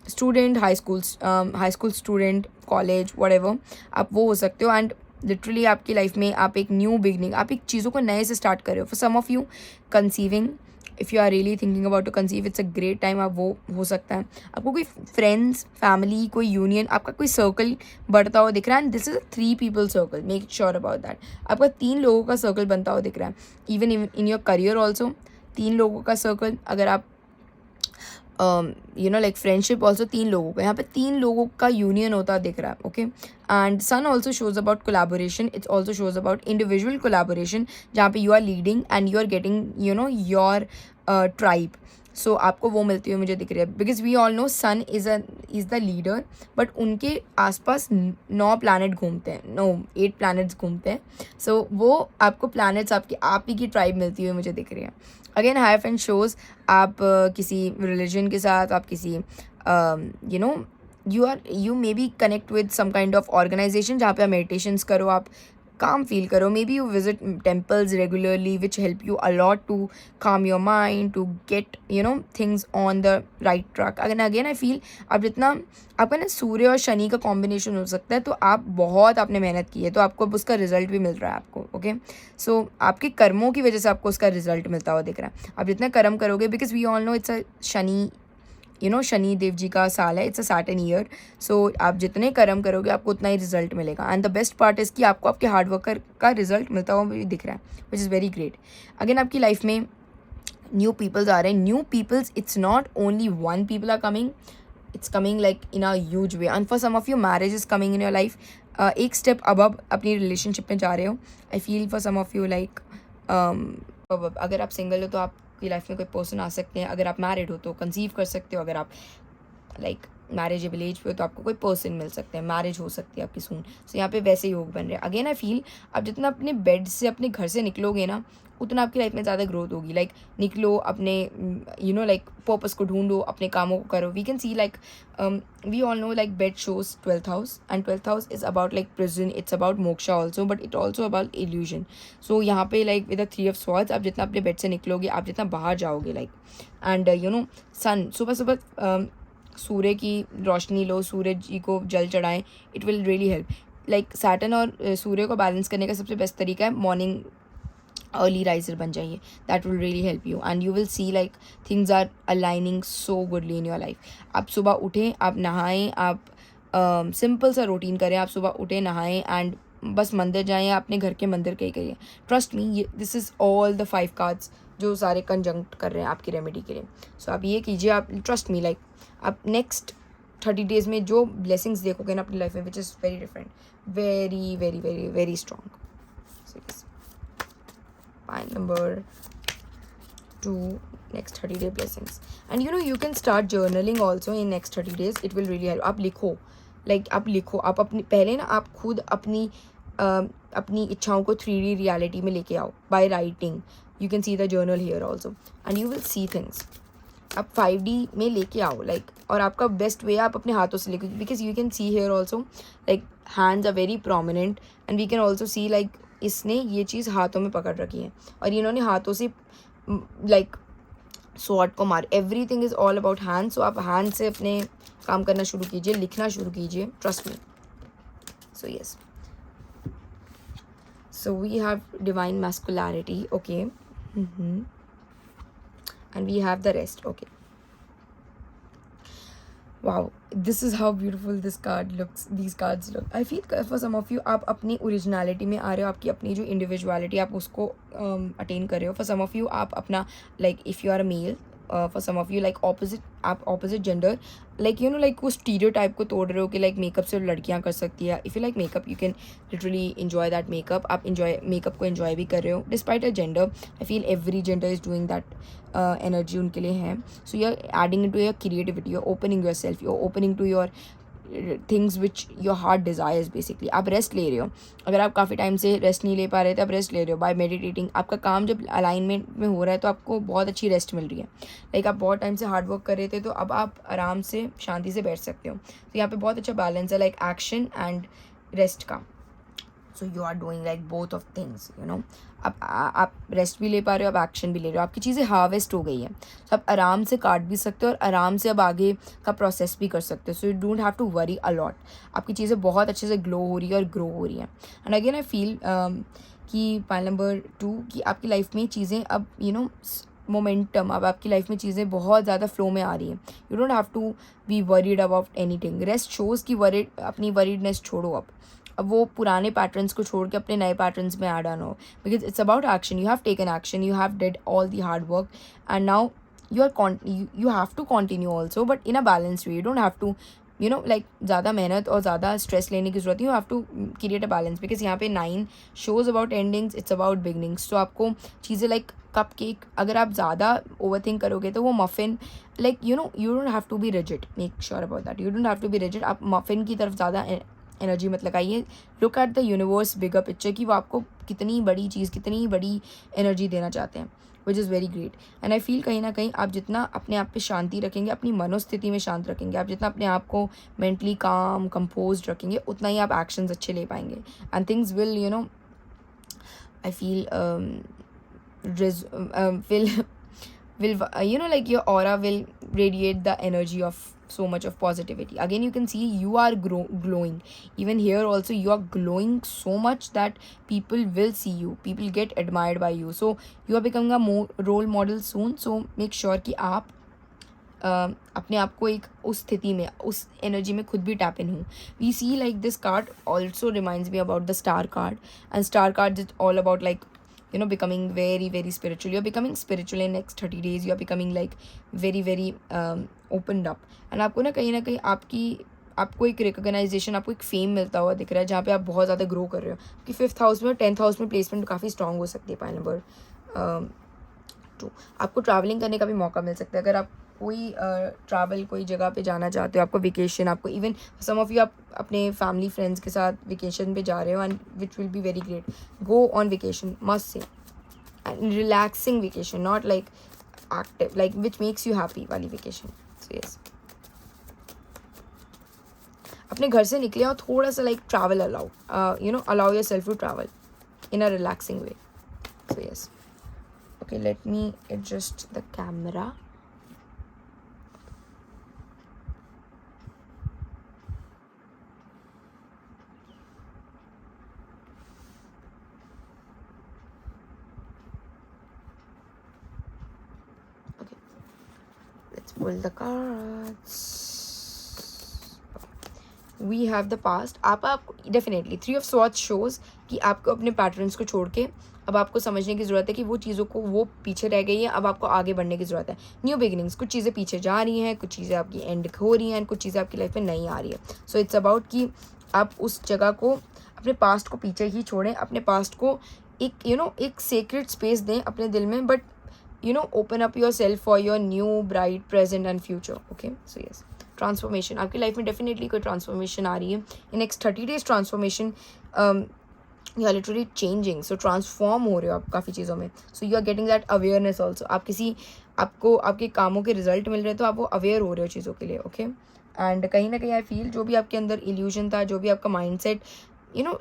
student high school student, college, whatever, आप वो हो सकते हो. एंड लिटरली आपकी लाइफ में आप एक न्यू बिगनिंग, आप एक चीज़ों को नए से स्टार्ट कर रहे हो. For some of you conceiving, if you are really thinking about to conceive, it's a great time. आप वो हो सकता है. आपको कोई फ्रेंड्स, फैमिली, कोई यूनियन, आपका कोई सर्कल बढ़ता हुआ दिख रहा है. And this is a 3 people circle, make sure about that. आपका 3 लोगों का सर्कल बनता हुआ दिख रहा है. Even in your career also 3 लोगों का सर्कल. अगर आप लाइक फ्रेंडशिप ऑल्सो 3 लोगों का, यहाँ पे 3 लोगों का यूनियन होता दिख रहा है. Okay. And sun also shows about collaboration, it's also shows about individual collaboration, जहाँ पे you are leading and you are getting your tribe. So आपको वो मिलती हुई मुझे दिख रही है, because we all know sun is the leader, but उनके आसपास 9 प्लैनेट घूमते हैं, 8 प्लैनेट्स घूमते हैं. सो वो आपको प्लैनेट्स आप ही की ट्राइब मिलती हुई मुझे दिख रही है. अगेन हायरफेंट शोज आप किसी रिलीजन के साथ, आप किसी you maybe connect with some kind of organization जहाँ पे आप meditations करो, आप calm feel करो. Maybe you visit temples regularly, which help you a lot to calm your mind, to get things on the right track. Again I feel आप जितना आपका ना सूर्य और शनि का कॉम्बिनेशन हो सकता है, तो आप बहुत आपने मेहनत की है, तो आपको अब उसका रिजल्ट भी मिल रहा है आपको. ओके. सो आपके कर्मों की वजह से आपको उसका रिजल्ट मिलता हुआ दिख रहा है. आप जितना कर्म करोगे, because we all know it's a Shani Dev ji का साल है, it's a Saturn year. So आप जितने कर्म करोगे आपको उतना ही रिजल्ट मिलेगा. And the best part is कि आपको आपके हार्डवर्क का रिजल्ट मिलता हुआ भी दिख रहा है, which is very great. Again आपकी लाइफ में न्यू पीपल्स आ रहे हैं. New peoples, it's not only one people are coming, it's coming like in a huge way. And for some of you marriage is coming in your life. एक step अब अपनी relationship में जा रहे हो. I feel for some of you like अगर आप single हो तो आपकी लाइफ में कोई पर्सन आ सकते हैं. अगर आप मैरिड हो तो कंसीव कर सकते हो. अगर आप लाइक मैरिजेबल एज पे हो तो आपको कोई पर्सन मिल सकते हैं, मैरिज हो सकती है आपकी सून। सो यहाँ पे वैसे योग बन रहे हैं। अगेन आई फील आप जितना अपने बेड से अपने घर से निकलोगे ना, उतना आपकी लाइफ में ज़्यादा ग्रोथ होगी। लाइक निकलो अपने लाइक पर्पस को ढूंढो, अपने कामों को करो। We can see like we all know like bed shows 12th house, and 12th house is about like prison, it's about moksha also, but it also about illusion. So यहाँ पे like with the 3 of swords आप जितना अपने bed से निकलोगे, आप जितना बाहर जाओगे लाइक, एंड सन, सुबह सुबह सूर्य की रोशनी लो, सूर्य जी को जल चढ़ाएं, it will really help. Like Saturn और सूर्य को बैलेंस करने का सबसे बेस्ट तरीका है मॉर्निंग अर्ली राइजर बन जाइए। That will really help you and you will see like things are aligning so goodly in your life. आप सुबह उठें, आप नहाएं, आप सिंपल सा रूटीन करें। आप सुबह उठें, नहाएं एंड बस मंदिर जाएं, अपने घर के मंदिर के ही करिए। Trust me, this is all the 5 cards जो सारे कंजंक्ट कर रहे हैं आपकी रेमेडी के लिए। सो आप ये कीजिए, आप ट्रस्ट मी, लाइक आप नेक्स्ट 30 days में जो ब्लेसिंग्स देखोगे ना अपनी लाइफ में, विच is very different, very very very very strong. Point number 2, next 30 day blessings. And you can start journaling also in next 30 days. It will really help. आप लिखो, आप लिखो, आप अपनी पहले ना आप खुद अपनी इच्छाओं को 3D रियलिटी में लेके आओ by writing. You can see the journal here also and you will see things. आप 5D में लेके आओ लाइक, और आपका बेस्ट वे आप अपने हाथों से लिखो, because you can see here also like hands are very prominent and we can also see like इसने ये चीज़ हाथों में पकड़ रखी है और इन्होंने हाथों से लाइक स्वॉर्ड को मार। Everything is all about hand. So आप हैंड से अपने काम करना शुरू कीजिए, लिखना शुरू कीजिए, trust me. So yes, so we have divine masculinity, okay, and we have the rest, okay. Wow, this is how beautiful this card looks, these cards look. I feel for some of you आप अपनी originality में आ रहे हो, आपकी अपनी जो individuality आप उसको अटेन कर रहे हो। For some of you आप अपना like if you are a male, for some of you like आप opposite gender like like उस stereotype को तोड़ रहे हो कि like मेकअप सिर्फ लड़कियां कर सकती है। If you like makeup you can literally enjoy that makeup. आप मेकअप को enjoy भी कर रहे हो despite a gender. I feel every gender is doing that energy उनके लिए है। So you're adding into your creativity, you're opening yourself, you're opening to your things which your heart desires. Basically आप rest ले रहे हो। अगर आप काफ़ी टाइम से रेस्ट नहीं ले पा रहे थे, आप रेस्ट ले रहे हो बाय मेडिटेटिंग। आपका काम जब अलाइनमेंट में हो रहा है तो आपको बहुत अच्छी रेस्ट मिल रही है। लाइक आप बहुत टाइम से हार्ड वर्क कर रहे थे तो अब आप आराम से शांति से बैठ सकते हो। तो यहाँ पे बहुत अच्छा बैलेंस है लाइक एक्शन एंड रेस्ट का। So you are doing like both of things, आप रेस्ट भी ले पा रहे हो, आप एक्शन भी ले रहे हो, आपकी चीज़ें हार्वेस्ट हो गई है। तो आप आराम से काट भी सकते हो और आराम से अब आगे का प्रोसेस भी कर सकते हो। So you don't have to worry a lot. आपकी चीज़ें बहुत अच्छे से ग्लो हो रही है और ग्रो हो रही हैं। एंड अगेन आई फील कि पॉइंट नंबर 2 कि आपकी लाइफ में चीज़ें अब मोमेंटम, अब आपकी लाइफ में चीज़ें बहुत ज़्यादा फ्लो में आ रही हैं। You don't have to be worried about anything. Rest shows की अपनी वरीडनेस छोड़ो। अब वो पुराने पैटर्न्स को छोड़ के अपने नए पैटर्न्स में ऐड ऑन हो, because it's about action. You have taken action, you have did all the hard work and now you have to continue also, but in a balanced way. You don't have to like ज़्यादा मेहनत और ज़्यादा stress लेने की ज़रूरत नहीं। You have to create a balance, because यहाँ पे 9 shows about endings, it's about beginnings. तो आपको चीज़ें लाइक कप केक, अगर आप ज़्यादा ओवर थिंक करोगे तो वो muffin like you don't have to be rigid. Make sure about that, you don't have to be rigid. आप मफ़िन की तरफ ज़्यादा एनर्जी मत लगाइए। Look at the universe bigger picture कि वो आपको कितनी बड़ी चीज़, कितनी बड़ी एनर्जी देना चाहते हैं, which is very great. And I feel कहीं ना कहीं आप जितना अपने आप पे शांति रखेंगे, अपनी मनोस्थिति में शांत रखेंगे, आप जितना अपने आप को मेंटली काम कंपोज रखेंगे, उतना ही आप एक्शंस अच्छे ले पाएंगे and things will I feel will like your aura will radiate the energy of so much of positivity. Again you can see you are glowing. Even here also you are glowing so much that people will see you, people get admired by you. So you are becoming a role model soon. So make sure कि आप अपने आप को एक उस स्थिति में, उस एनर्जी में खुद भी टैप इन हो। We see like this card also reminds me about the star card, and star card is all about like becoming very very spiritual. You're becoming spiritual in next 30 days. You're becoming like very very opened up. and आपको ना कहीं आपको एक recognition, आपको एक fame मिलता हुआ दिख रहा है जहाँ पे आप बहुत ज़्यादा ग्रो कर रहे हो। कि 5th हाउस में और 10th हाउस में प्लेसमेंट काफ़ी स्ट्रॉन्ग हो सकती है। पॉइंट नंबर 2, आपको ट्रैवलिंग करने का भी मौका मिल सकता है। अगर आप कोई ट्रैवल कोई जगह पे जाना चाहते हो, आपको वेकेशन, आपको इवन सम ऑफ यू आप अपने फैमिली फ्रेंड्स के साथ वेकेशन पे जा रहे हो, and which will be very great, go on vacation, must say, and relaxing vacation, not like active, like which makes you happy वाली वेकेशन. सो यस, अपने घर से निकले और थोड़ा सा like travel allow, allow yourself to travel in a relaxing way. So yes, okay, let me adjust the camera. Okay, let's pull the cards. We have the past. आप definitely 3 of Swords shows कि आपको अपने patterns को छोड़ के अब आपको समझने की ज़रूरत है कि वो चीज़ों को वो पीछे रह गई है, अब आपको आगे बढ़ने की ज़रूरत है. न्यू बिगिनिंग्स, कुछ चीज़ें पीछे जा रही हैं, कुछ चीज़ें आपकी एंड हो रही हैं, कुछ चीज़ें आपकी लाइफ में नहीं आ रही है. सो इट्स अबाउट कि आप उस जगह को, अपने पास्ट को पीछे ही छोड़ें, अपने पास्ट को एक एक सेक्रेट स्पेस दें अपने दिल में, but open up yourself for your new bright present and future. Okay, so yes, transformation, आपकी लाइफ में डेफिनेटली कोई ट्रांसफॉर्मेशन आ रही है. In next 30 days transformation, you are literally changing. So transform हो रहे हो आप काफ़ी चीज़ों में. So you are getting that awareness also. आपको आपके कामों के रिजल्ट मिल रहे हैं, तो आप वो अवेयर हो रहे हो चीज़ों के लिए. ओके, एंड कहीं ना कहीं आई फील जो भी आपके अंदर इल्यूजन था, जो भी आपका माइंडसेट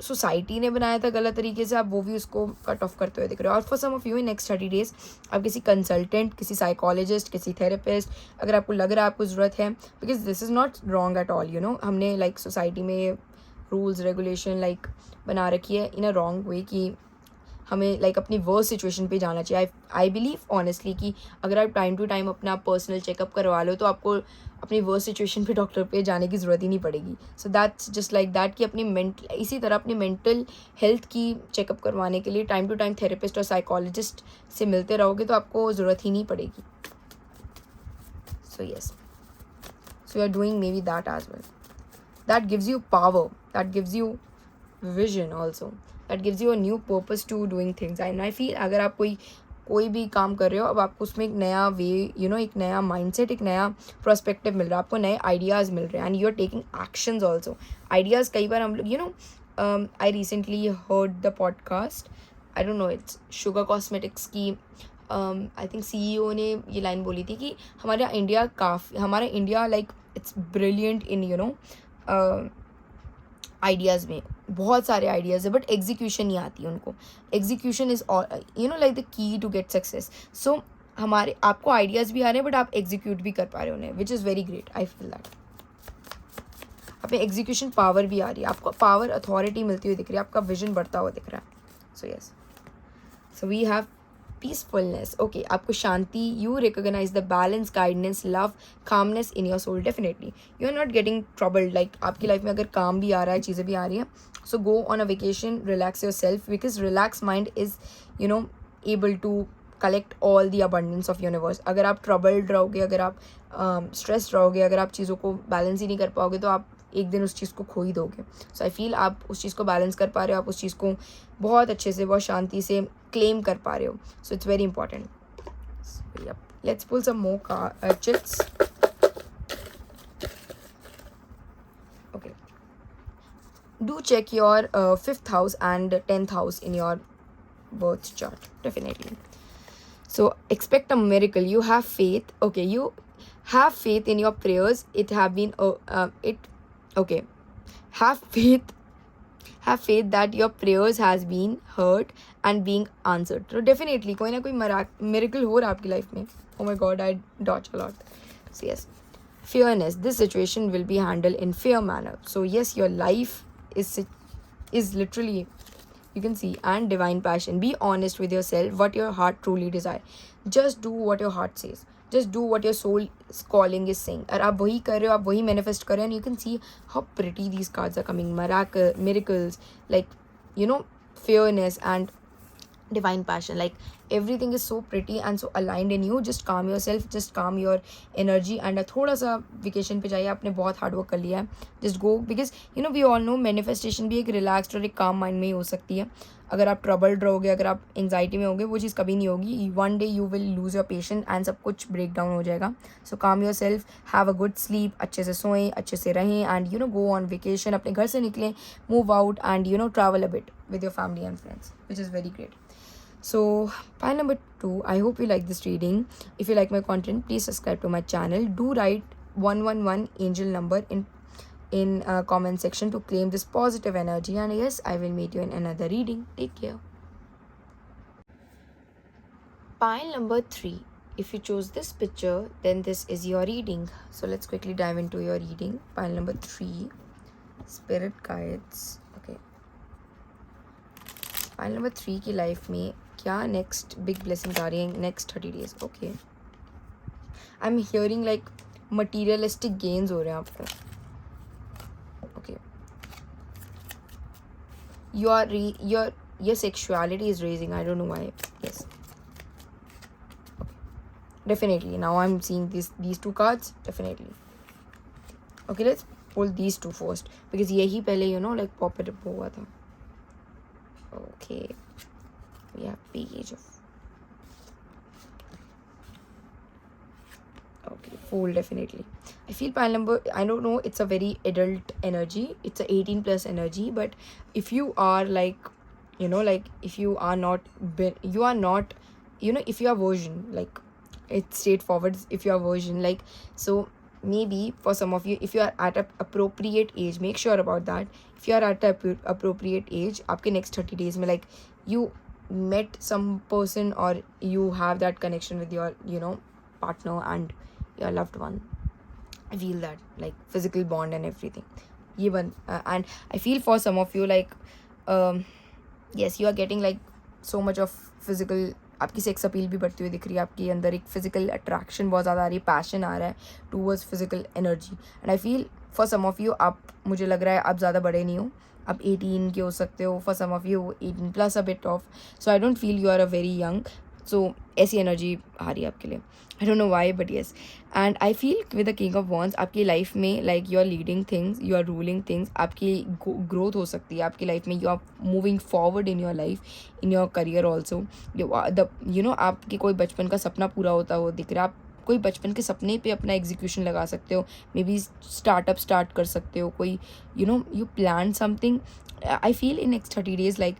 सोसाइटी ने बनाया था गलत तरीके से, आप वो भी उसको कट ऑफ करते हुए दिख रहे हो. और for some of you in next 30 days आप किसी कंसल्टेंट, किसी साइकोलॉजिस्ट, किसी थेरेपिस्ट, अगर आपको लग रहा है आपको ज़रूरत है, because this is not wrong at all. हमने लाइक सोसाइटी में रूल्स रेगुलेशन लाइक बना रखी है इन अ रॉन्ग वे कि हमें लाइक अपनी वर्स्ट सिचुएशन पे जाना चाहिए. आई बिलीव ऑनेस्टली कि अगर आप टाइम टू टाइम अपना पर्सनल चेकअप करवा लो, तो आपको अपनी वर्स्ट सिचुएशन पे डॉक्टर पे जाने की ज़रूरत ही नहीं पड़ेगी. So that's just like that कि इसी तरह अपनी मेंटल हेल्थ की चेकअप करवाने के लिए टाइम टू टाइम थेरेपिस्ट और साइकोलॉजिस्ट से मिलते रहोगे, तो आपको ज़रूरत ही नहीं पड़ेगी. So yes, so you are doing maybe that as well. That gives you power, that gives you vision also, that gives you a new purpose to doing things. And I feel अगर आप कोई भी काम कर रहे हो, अब आपको उसमें एक नया वे, एक नया माइंडसेट, एक नया पर्सपेक्टिव मिल रहा है, आपको नए आइडियाज़ मिल रहे हैं, and you are taking actions also. Ideas कई बार हम लोग I recently heard the podcast, I don't know, it's sugar cosmetics की आई थिंक CEO ने ये लाइन बोली थी कि हमारा India like it's brilliant in ideas में, बहुत सारे आइडियाज़ है, बट एग्जीक्यूशन नहीं आती उनको. Execution is like the key to get success. So आपको आइडियाज़ भी आ रहे हैं, बट आप एग्जीक्यूट भी कर पा रहे हो उन्हें, विच is very great. I feel that आप में एग्जीक्यूशन पावर भी आ रही है, आपको पावर अथॉरिटी मिलती हुई दिख रही है, आपका विजन बढ़ता हुआ दिख रहा है. So yes, so we have peacefulness. Okay, आपको शांति, you recognise the balance, guidance, love, calmness in your soul. Definitely you are not getting troubled. Like आपकी लाइफ में अगर काम भी आ रहा है, चीज़ें भी आ रही हैं, so go on a vacation, relax your self, because relax mind is able to collect all the abundance of universe. अगर आप ट्रबल्ड रहोगे, अगर आप स्ट्रेस रहोगे, अगर आप चीज़ों को बैलेंस ही नहीं कर पाओगे, तो आप एक दिन उस चीज़ को खो ही दोगे. सो आई फील आप उस चीज़ को बैलेंस कर पा रहे हो, आप उस चीज़ को बहुत अच्छे से, बहुत शांति से क्लेम कर पा रहे हो. So it's very important. Let's pull some more chits. Okay, do check your 5th house and 10th house in your birth chart. Definitely. So expect a miracle. You have faith. Okay, you have faith in your prayers. Have faith that your prayers has been heard and being answered. So definitely कोई ना कोई miracle हो रहा है आपकी life में. Oh my God, I dodge a lot. So yes, fearness. This situation will be handled in fair manner. So yes, your life is literally, you can see, and divine passion. Be honest with yourself, what your heart truly desire. Just do what your heart says. Just do what your soul is calling is saying. और आप वही कर रहे हो, आप वही manifest कर रहे हो, and you can see how pretty these cards are coming. Miracles, like fairness and divine passion. Like everything is so pretty and so aligned in you. Just calm yourself, just calm your energy, and थोड़ा सा vacation पे जाइए. आपने बहुत hard work कर लिया है, just go, because we all know manifestation भी एक relaxed और एक calm mind में ही हो सकती है. अगर आप ट्रबल्ड रहोगे, अगर आप एंग्जाइटी में होगे, वो चीज़ कभी नहीं होगी. One day you will lose your patience and सब कुछ ब्रेक डाउन हो जाएगा. So calm your self, have a good sleep, अच्छे से सोएं, अच्छे से रहें, एंड गो ऑन वेकेशन, अपने घर से निकलें, move out, and travel a bit with your family and friends, which is very great. So pile number 2, I hope you like this reading. If you like my content, please subscribe to my channel. Do write 111 angel number in comment section to claim this positive energy, and yes, I will meet you in another reading. Take care. Pile number 3, if you chose this picture, then this is your reading. So let's quickly dive into your reading. Pile number 3, spirit guides. Okay, file number 3 की life में क्या next big blessings आ रही हैं next 30 days. Okay, I am hearing like materialistic gains हो रहे हैं आपको. Okay, your sexuality is raising, I don't know why. Yes, definitely now I'm seeing these two cards, definitely. Okay, let's pull these two first because यही पहले like pop it up हुआ था. Okay, we have page of, okay, Fool, definitely. I feel pile number, I don't know, it's a very adult energy, it's a 18 plus energy, but if you are like like if you are not if you are virgin, like it's straightforward, if you are virgin, like, so maybe for some of you, if you are at a appropriate age, make sure about that. If you are at a appropriate age, आपके next 30 days में like you met some person or you have that connection with your partner and your loved one. I feel that like physical bond and everything. Even and I feel for some of you like yes, you are getting like so much of physical, आपकी sex appeal भी बढ़ती हुई दिख रही है, आपके अंदर एक फिजिकल अट्रैक्शन बहुत ज़्यादा आ रही है, पैशन आ रहा है towards physical energy. And I feel for some of you, आप, मुझे लग रहा है आप ज़्यादा बड़े नहीं हो, आप 18 के हो सकते हो, for some of you 18 plus a bit off. So I don't feel you are a very young. So ऐसी एनर्जी आ रही है आपके लिए. I don't know why, but yes. And I feel with the king of wands आपकी life में like you are leading things, you are ruling things, आपकी growth हो सकती है आपकी लाइफ में. You are moving forward in your life, in your career also. आपके कोई बचपन का सपना पूरा होता हो दिख रहा है. आप कोई बचपन के सपने पे अपना एग्जीक्यूशन लगा सकते हो, मे बी स्टार्टअप स्टार्ट कर सकते हो, कोई you plan something. I feel in next 30 days like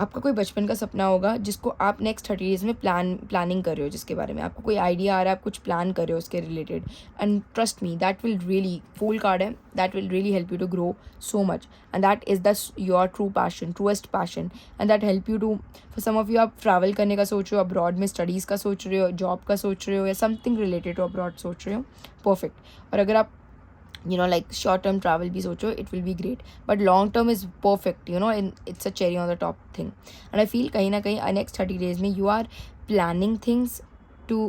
आपका कोई बचपन का सपना होगा जिसको आप नेक्स्ट 30 डेज में प्लानिंग कर रहे हो, जिसके बारे में आपको कोई आइडिया आ रहा है, आप कुछ प्लान कर रहे हो उसके related. And trust me, that will really, fool card है, that will really help you to grow so much. And that is the your true passion, truest passion. And that help you to, for some of you आप travel करने का सोच रहे हो, abroad में studies का सोच रहे हो, जॉब का सोच रहे हो, या समथिंग रिलेटेड टू अब्रॉड सोच रहे हो, परफेक्ट. और अगर आप like short term travel भी सोचो, it will be great, but long term is perfect, and it's a cherry on the top thing. And I feel कहीं ना कहीं next 30 days में you are planning things to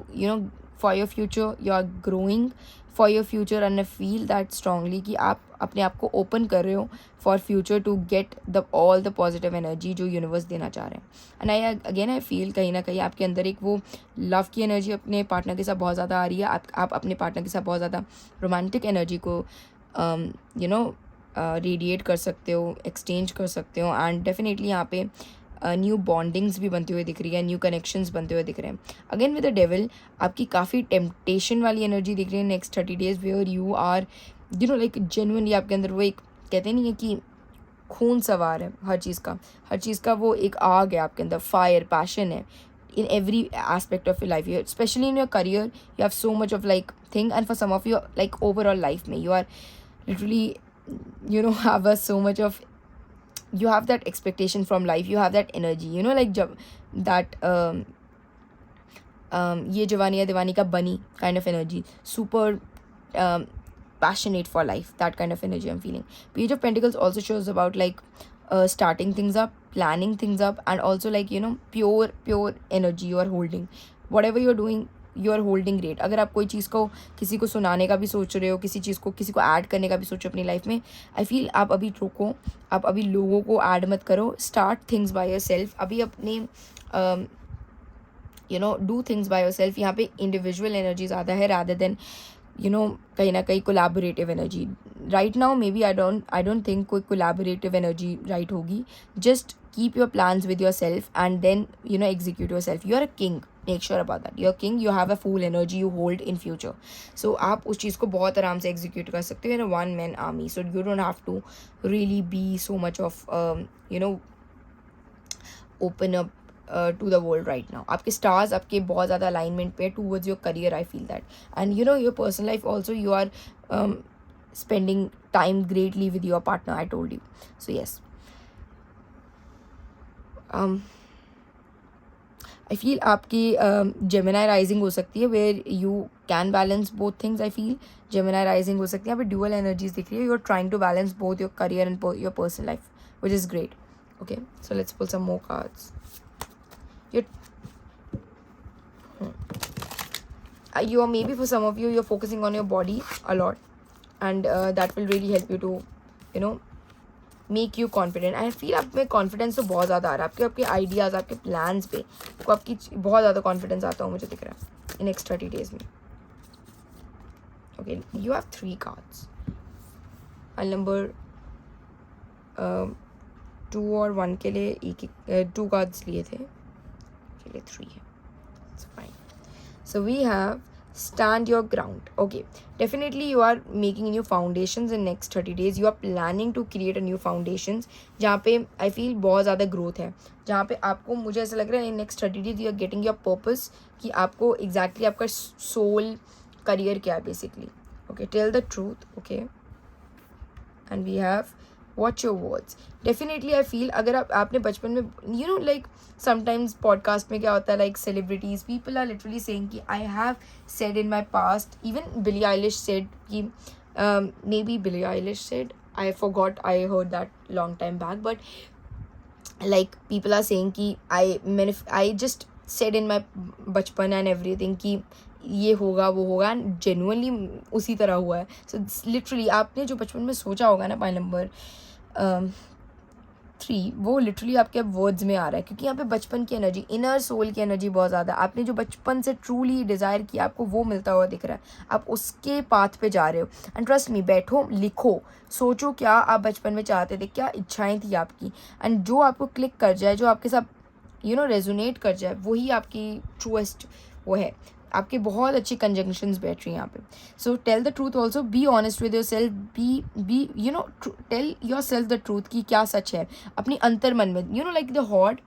for your future, you are growing for your future, and I feel that strongly कि आप अपने आप को open कर रहे हो for future to get all the positive energy जो universe देना चाह रहे हैं. And I feel कहीं ना कहीं आपके अंदर एक वो love की energy अपने partner के साथ बहुत ज़्यादा आ रही है. आप अपने partner के साथ बहुत ज़्यादा romantic energy को रेडिएट कर सकते हो, एक्सचेंज कर सकते हो. एंड डेफिनेटली यहाँ पे न्यू बॉन्डिंग्स भी बनते हुए दिख रही है, न्यू कनेक्शंस बनते हुए दिख रहे हैं. अगेन विद द डेविल आपकी काफ़ी टेम्पटेशन वाली एनर्जी दिख रही है next 30 days, where you are like genuinely आपके अंदर वो एक, कहते नहीं है कि खून सवार है हर चीज़ का वो एक आग है आपके अंदर, फायर, पैशन है in every aspect of your life. You, especially in your career, you have so much of like thing, and for some of you like overall life में you are literally have a so much of, you have that expectation from life, you have that energy, like जब that ये जवानी या दीवानी का बनी kind of energy, super passionate for life, that kind of energy I'm feeling. Page of Pentacles also shows about like starting things up, planning things up, and also like pure energy you are holding. Whatever you're doing, you are holding great. अगर आप कोई चीज़ को किसी को सुनाने का भी सोच रहे हो, किसी को ऐड करने का भी सोचो अपनी लाइफ में, आई फील आप अभी रोको, आप अभी लोगों को ऐड मत करो. Start things by your self. अभी अपने do things by your self. यहाँ पे इंडिविजुअल एनर्जी ज़्यादा है रादर देन कहीं ना कहीं collaborative energy. Right now maybe I don't think कोई कोलैबोरेटिव एनर्जी राइट होगी. Just keep your plans with yourself and then execute yourself. You are a king, make sure about that. You're a king, you have a full energy you hold in future. So आप उस चीज़ को बहुत आराम से execute कर सकते हो in a one man army. So you don't have to really be so much of open up to the world right now. आपके stars आपके बहुत ज़्यादा alignment पे towards your career, I feel that. And your personal life also, you are spending time greatly with your partner, I told you. So yes, I feel आपकी Gemini rising हो सकती है where you can balance both things. I feel Gemini rising हो सकती है, यहाँ पे dual energies दिख रही है. You're trying to balance both your career and your personal life, which is great. Okay, so let's pull some more cards. You are, maybe for some of you, you're focusing on your body a lot, and that will really help you to make you confident. I feel आप में confidence तो बहुत ज़्यादा आ रहा है आपके ideas, आपके plans पे आपको आपकी बहुत ज़्यादा कॉन्फिडेंस आता हो, मुझे दिख रहा है इन नेक्स्ट 30 days में. Okay, you have 3 cards. File number 2 और 1 के लिए 2 cards लिए थे, के लिए 3 है. It's fine. So we have stand your ground. Okay, definitely you are making new foundations in next 30 days. You are planning to create a new foundations जहाँ पे I feel बहुत ज़्यादा growth है, जहाँ पे आपको, मुझे ऐसा लग रहा है in next 30 days you are getting your purpose, कि आपको exactly आपका soul career क्या है basically. Okay, tell the truth. Okay, and we have watch your words. Definitely I feel अगर आपने बचपन में like sometimes podcast में क्या होता है, like celebrities, people are literally saying कि I have said in my past, even Billie Eilish said कि maybe Billie Eilish said, I forgot, I heard that long time back, but like people are saying कि I just said in my बचपन and everything कि ये होगा वो होगा, and genuinely उसी तरह हुआ है. सो लिटरली आपने जो बचपन में सोचा होगा ना, पाइल नंबर 3, वो लिटरली आपके अब वर्ड्स में आ रहा है, क्योंकि यहाँ पे बचपन की एनर्जी, इनर सोल की एनर्जी बहुत ज़्यादा, आपने जो बचपन से ट्रूली डिज़ायर किया आपको वो मिलता हुआ दिख रहा है. आप उसके पाथ पे जा रहे हो. एंड ट्रस्ट मी, बैठो, लिखो, सोचो क्या आप बचपन में चाहते थे, क्या इच्छाएं थी आपकी, एंड जो आपको क्लिक कर जाए, जो आपके साथ रेजोनेट कर जाए, वही आपकी ट्रूएस्ट वो है. आपके बहुत अच्छी कंजंक्शंस बैठ रही हैं यहाँ पे. So tell the truth also, be honest with yourself, be tell yourself the truth कि क्या सच है अपनी अंतर मन में. Like the hot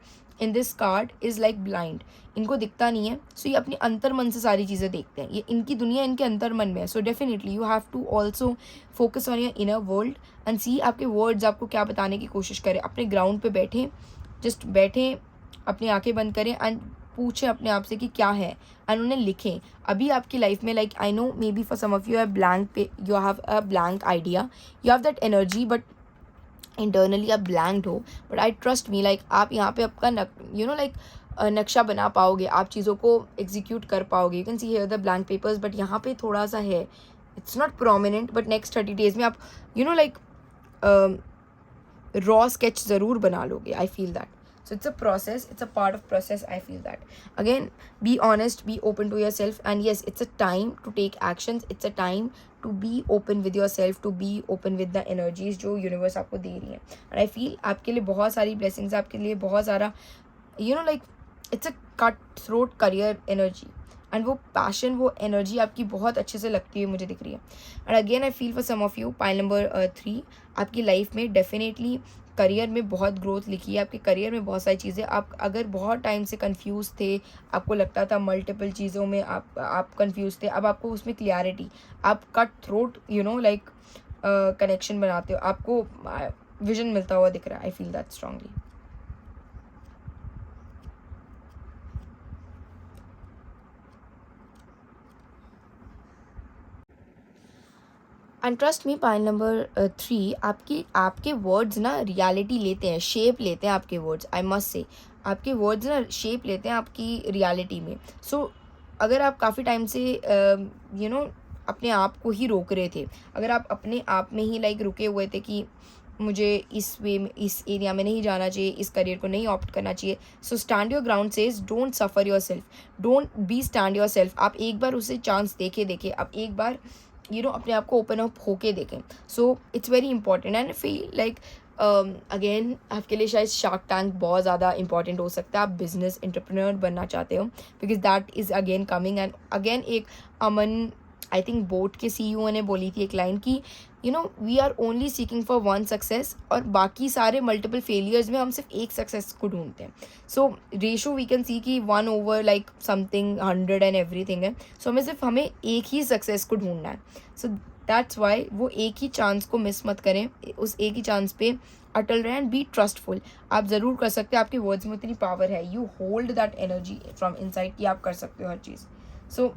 in this card is like blind, इनको दिखता नहीं है, सो ये अपनी अंतर मन से सारी चीज़ें देखते हैं, ये इनकी दुनिया इनके अंतर मन में है. So definitely you have to also focus on your inner world and see आपके वर्ड्स आपको क्या बताने की कोशिश करें. अपने ग्राउंड पे बैठें, जस्ट बैठें, अपनी आंखें बंद करें एंड पूछें अपने आप से कि क्या है, एंड उन्हें लिखें. अभी आपकी लाइफ में, like I know maybe for some of you have a blank idea, you have that energy, but internally आप ब्लैंक्ड हो. But I trust me, like आप यहाँ पे आपका नक्शा बना पाओगे, आप चीज़ों को एग्जीक्यूट कर पाओगे. You can see here the blank papers, but यहाँ पे थोड़ा सा है, it's not prominent, but next 30 days में आप रॉ स्केच ज़रूर बना लोगे. आई feel that. So it's a process, it's a part of process, I feel that. Again, be honest, be open to yourself, and yes, it's a time to take actions, it's a time to be open with yourself, to be open with the energies जो universe आपको दे रही है. And I feel आपके लिए बहुत सारी blessings, आपके लिए बहुत सारा it's a cut throat career energy, and वो पैशन, वो एनर्जी आपकी बहुत अच्छे से लगती है, मुझे दिख रही है. And again I feel for some of you, pile number 3, आपकी लाइफ में डेफिनेटली करियर में बहुत ग्रोथ लिखी है. आपके करियर में बहुत सारी चीज़ें, आप अगर बहुत टाइम से कंफ्यूज थे, आपको लगता था मल्टीपल चीज़ों में आप कंफ्यूज थे, अब आपको उसमें क्लियरिटी, आप कट थ्रोट लाइक कनेक्शन बनाते हो, आपको विजन मिलता हुआ दिख रहा है. आई feel that strongly. And trust me, pile number 3, आपके वर्ड्स ना रियलिटी लेते हैं, शेप लेते हैं आपके वर्ड्स. आई मस्ट से आपके वर्ड्स ना शेप लेते हैं आपकी रियलिटी में. सो अगर आप काफ़ी टाइम से अपने आप को ही रोक रहे थे, अगर आप अपने आप में ही लाइक रुके हुए थे कि मुझे इस वे में, इस एरिया में नहीं जाना चाहिए, इस करियर को नहीं ऑप्ट करना चाहिए, so stand your ground says don't suffer your self, don't be stand your self. आप एक बार उसे चांस देखें, आप एक बार अपने आप को ओपन अप होके देखें. सो it's very important, and feel like again आपके लिए शायद शार्क टैंक बहुत ज़्यादा इंपॉर्टेंट हो सकता है, आप बिजनेस एंटरप्रेन्योर बनना चाहते हो, because that is again coming. And again एक अमन आई थिंक बोट के CEO ने बोली थी एक लाइन की, we are only seeking for one success, और बाकी सारे मल्टीपल फेलियर्स में हम सिर्फ एक सक्सेस को ढूंढते हैं। सो रेशो वी कैन सी कि 1 over like something 100 and everything है। सो हमें एक ही सक्सेस को ढूंढना है। सो दैट्स वाई वो एक ही चांस को मिस मत करें, उस एक ही चांस पे अटल रहें एंड बी ट्रस्टफुल। आप ज़रूर कर सकते हैं, आपके वर्ड्स में इतनी पावर है, you hold that energy from inside कि आप कर सकते हो हर चीज़। So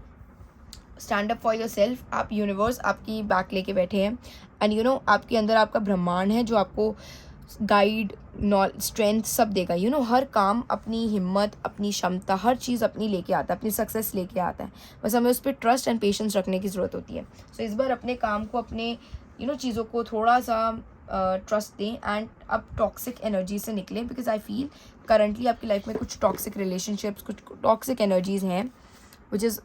stand up for your self. आप यूनिवर्स आपकी बैक लेके बैठे हैं, एंड आपके अंदर आपका ब्रह्मांड है जो आपको गाइड स्ट्रेंथ सब देगा। हर काम अपनी हिम्मत, अपनी क्षमता, हर चीज़ अपनी लेके आता है, अपनी सक्सेस लेके आता है। बस हमें उस पर ट्रस्ट एंड पेशेंस रखने की ज़रूरत होती है। सो इस बार अपने काम को, अपने चीज़ों को थोड़ा सा ट्रस्ट दें एंड अब टॉक्सिक एनर्जी से निकलें, बिकॉज आई फील करंटली आपकी लाइफ में कुछ टॉक्सिक रिलेशनशिप्स, कुछ टॉक्सिक एनर्जीज़ हैं which is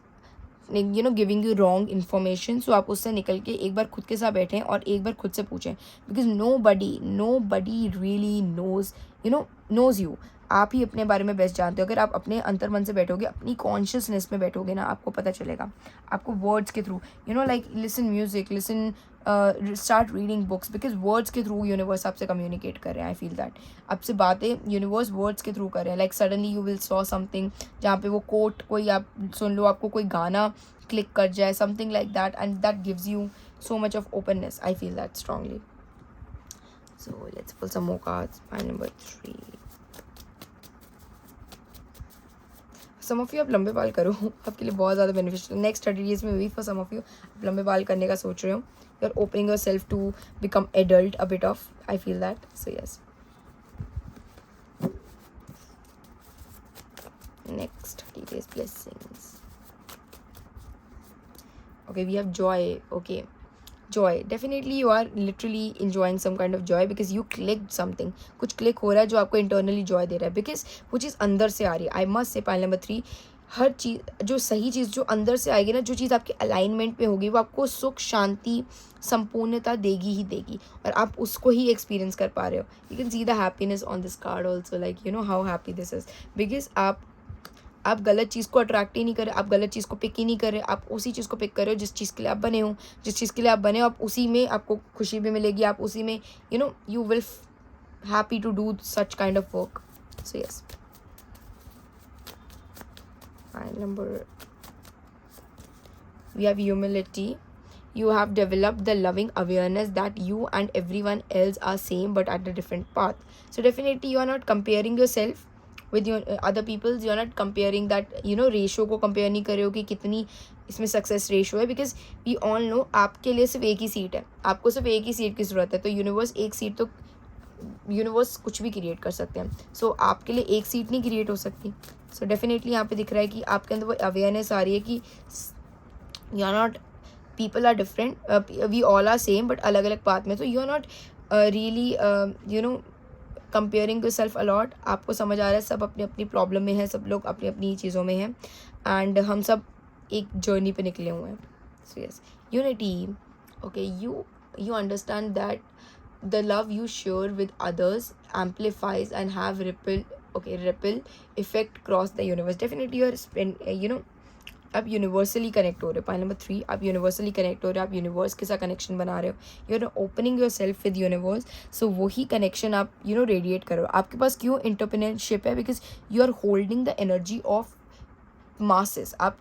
giving you wrong information. So आप उससे निकल के एक बार खुद के साथ बैठें और एक बार खुद से पूछें, because nobody really knows you. आप ही अपने बारे में बेस्ट जानते हो। अगर आप अपने अंतर मन से बैठोगे, अपनी कॉन्शियसनेस में बैठोगे ना, आपको पता चलेगा। आपको वर्ड्स के through like listen music, listen start reading books, because words के थ्रू यूनिवर्स आपसे कम्युनिकेट कर रहे हैं। आई फील दैट आपसे बातें यूनिवर्स वर्ड्स के थ्रू कर रहे हैं। Like suddenly you will saw something जहाँ पे वो कोट कोई आप सुन लो, आपको कोई गाना क्लिक कर जाए, something like that, and that gives you so much of openness. I feel that strongly. So let's pull some more cards. Pile number 3. Some of you आप लंबे बाल करो, आपके लिए बहुत ज़्यादा बेनिफिशियल। नेक्स्ट 30 डेज में भी फॉर सम ऑफ यू आप लंबे बाल करने का सोच रहे हो, you are opening your self to become adult a bit of, I feel that. So yes, next 30 days blessings. Okay, we have joy. Okay, joy, definitely you are literally enjoying some kind of joy because you clicked something. कुछ click हो रहा है जो आपको internally Joy दे रहा है, because वो चीज़ अंदर से आ रही है। I must say pile number 3, हर चीज़ जो सही चीज़ जो अंदर से आएगी ना, जो चीज़ आपके अलाइनमेंट में होगी, वो आपको सुख, शांति, संपूर्णता देगी ही देगी, और आप उसको ही एक्सपीरियंस कर पा रहे हो। You can see the happiness on this card also, like how happy this is, because आप गलत चीज़ को अट्रैक्ट ही नहीं कर रहे, आप गलत चीज़ को पिक ही नहीं कर रहे, आप उसी चीज़ को पिक कर रहे हो जिस चीज़ के लिए आप बने हो। जिस चीज़ के लिए आप बने हो, आप उसी में आपको खुशी भी मिलेगी, आप उसी में you will happy to do such kind of work. So yes, number we have humility. You have developed the loving awareness that you and everyone else are same but at a different path. So definitely you are not comparing yourself with your other people's. You are not comparing that ratio को compare नहीं कर रहे हो कि कितनी इसमें success ratio है, because we all no आपके लिए सिर्फ एक ही सीट है, आपको सिर्फ एक ही सीट की ज़रूरत है। तो यूनिवर्स एक सीट, तो यूनिवर्स कुछ भी क्रिएट कर सकते हैं। सो आपके लिए एक सीट नहीं क्रिएट हो सकती। सो डेफिनेटली यहाँ पे दिख रहा है कि आपके अंदर वो अवेयरनेस आ रही है कि you are not, people are different, we all are same but अलग अलग पाथ में। तो you are not really comparing yourself a lot. आपको समझ आ रहा है सब अपनी अपनी प्रॉब्लम में है, सब लोग अपनी अपनी चीज़ों में हैं, एंड हम सब एक जर्नी पे निकले हुए हैं। So yes, unity. Okay, you understand that the love you share with others amplifies and have ripple effect across the universe. Definitely you are आप यूनिवर्सली कनेक्ट हो रहे हो। पॉइंट नंबर 3, आप यूनिवर्सली कनेक्ट हो रहे हो, आप यूनिवर्स के साथ कनेक्शन बना रहे हो, you are opening your self with universe. So वही कनेक्शन आप रेडिएट करो। आपके पास क्यों एंटरप्रेन्योरशिप है, because you are holding the energy of masses. आप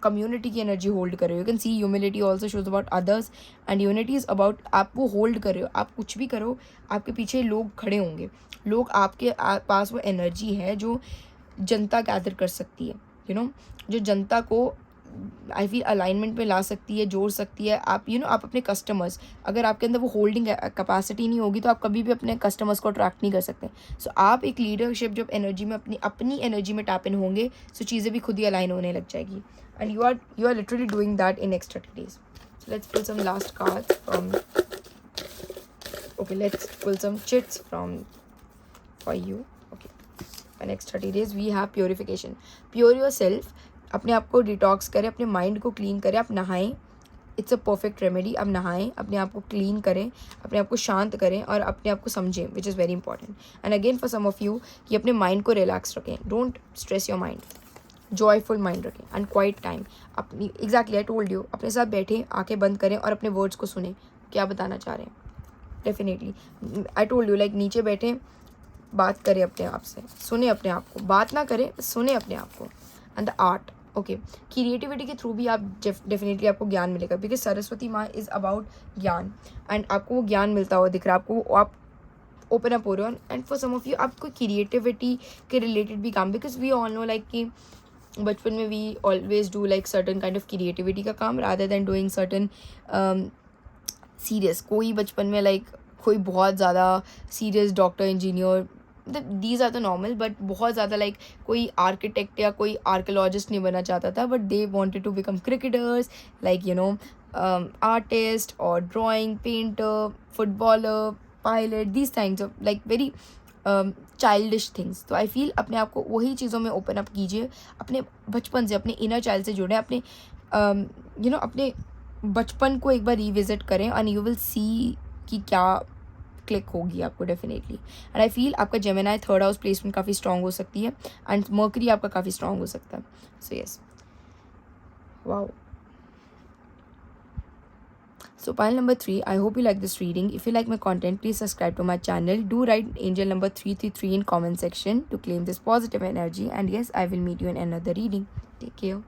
कम्युनिटी की एनर्जी होल्ड कर रहे हो। You can see humility also shows about others and unity is about आप वो होल्ड कर रहे हो। आप कुछ भी करो, आपके पीछे लोग खड़े होंगे, लोग आपके पास वो एनर्जी है जो जनता गैदर कर सकती है, जो जनता को आई फील अलाइनमेंट में ला सकती है, जोड़ सकती है। आप आप अपने कस्टमर्स, अगर आपके अंदर वो होल्डिंग कैपेसिटी नहीं होगी तो आप कभी भी अपने कस्टमर्स को अट्रैक्ट नहीं कर सकते। सो आप एक लीडरशिप जब एनर्जी में अपनी एनर्जी में टैप इन होंगे, सो चीज़ें भी खुद ही अलाइन होने लग जाएगी, and you are literally doing that in next 30 days. So let's pull some last cards from, okay, let's pull some chits from for you. Okay, for next 30 days we have purification. Pure yourself. अपने आप को detox करें, अपने mind को clean करें, आप नहाएं, it's a perfect remedy. आप नहाएं, अपने आप को क्लीन करें, अपने आप को शांत करें और अपने आप को समझें, which is very important. And again for some of you कि अपने माइंड को रिलैक्स रखें, don't stress your mind, joyful mind रखें एंड क्वाइट टाइम। अपनी एग्जैक्टली आई टोल्ड यू, अपने साथ बैठें, आंखें बंद करें और अपने वर्ड्स को सुने, क्या बताना चाह रहे हैं। Definitely I told you, like नीचे बैठें, बात करें अपने आप से, सुने अपने आप को, बात ना करें, सुने अपने आप को। And the art, okay, creativity के थ्रू भी आप डेफिनेटली आपको ज्ञान मिलेगा, बिकॉज सरस्वती माँ इज़ अबाउट ज्ञान एंड आपको वो ज्ञान मिलता हुआ दिख रहा है, आपको आप ओपन अप हो रहे हो। And for some of you आपको क्रिएटिविटी के रिलेटेड भी काम, because we all know like कि बचपन में we always do like certain kind of creativity का काम rather than doing certain serious. कोई बचपन में लाइक कोई बहुत ज़्यादा सीरियस डॉक्टर, इंजीनियर, मतलब these are the normal, but बहुत ज़्यादा लाइक कोई आर्किटेक्ट या कोई आर्कोलॉजिस्ट नहीं बनना चाहता था, but they wanted to become cricketers, like you know artist और drawing, painter, footballer, pilot, these times of like very childish things. तो आई फील अपने आप को वही चीज़ों में ओपन अप कीजिए, अपने बचपन से, अपने इनर चाइल्ड से जुड़ें, अपने यू नो अपने बचपन को एक बार रिविजिट करें एंड यू विल सी कि क्या क्लिक होगी आपको डेफिनेटली। एंड आई फील आपका जेमिनाई थर्ड हाउस प्लेसमेंट काफ़ी स्ट्रॉन्ग हो सकती है एंड मर्करी आपका काफ़ी स्ट्रॉन्ग हो सकता है। So yes, wow. So pile number 3, I hope you like this reading. If you like my content, please subscribe to my channel. Do write angel number 333 in comment section to claim this positive energy. And yes, I will meet you in another reading. Take care.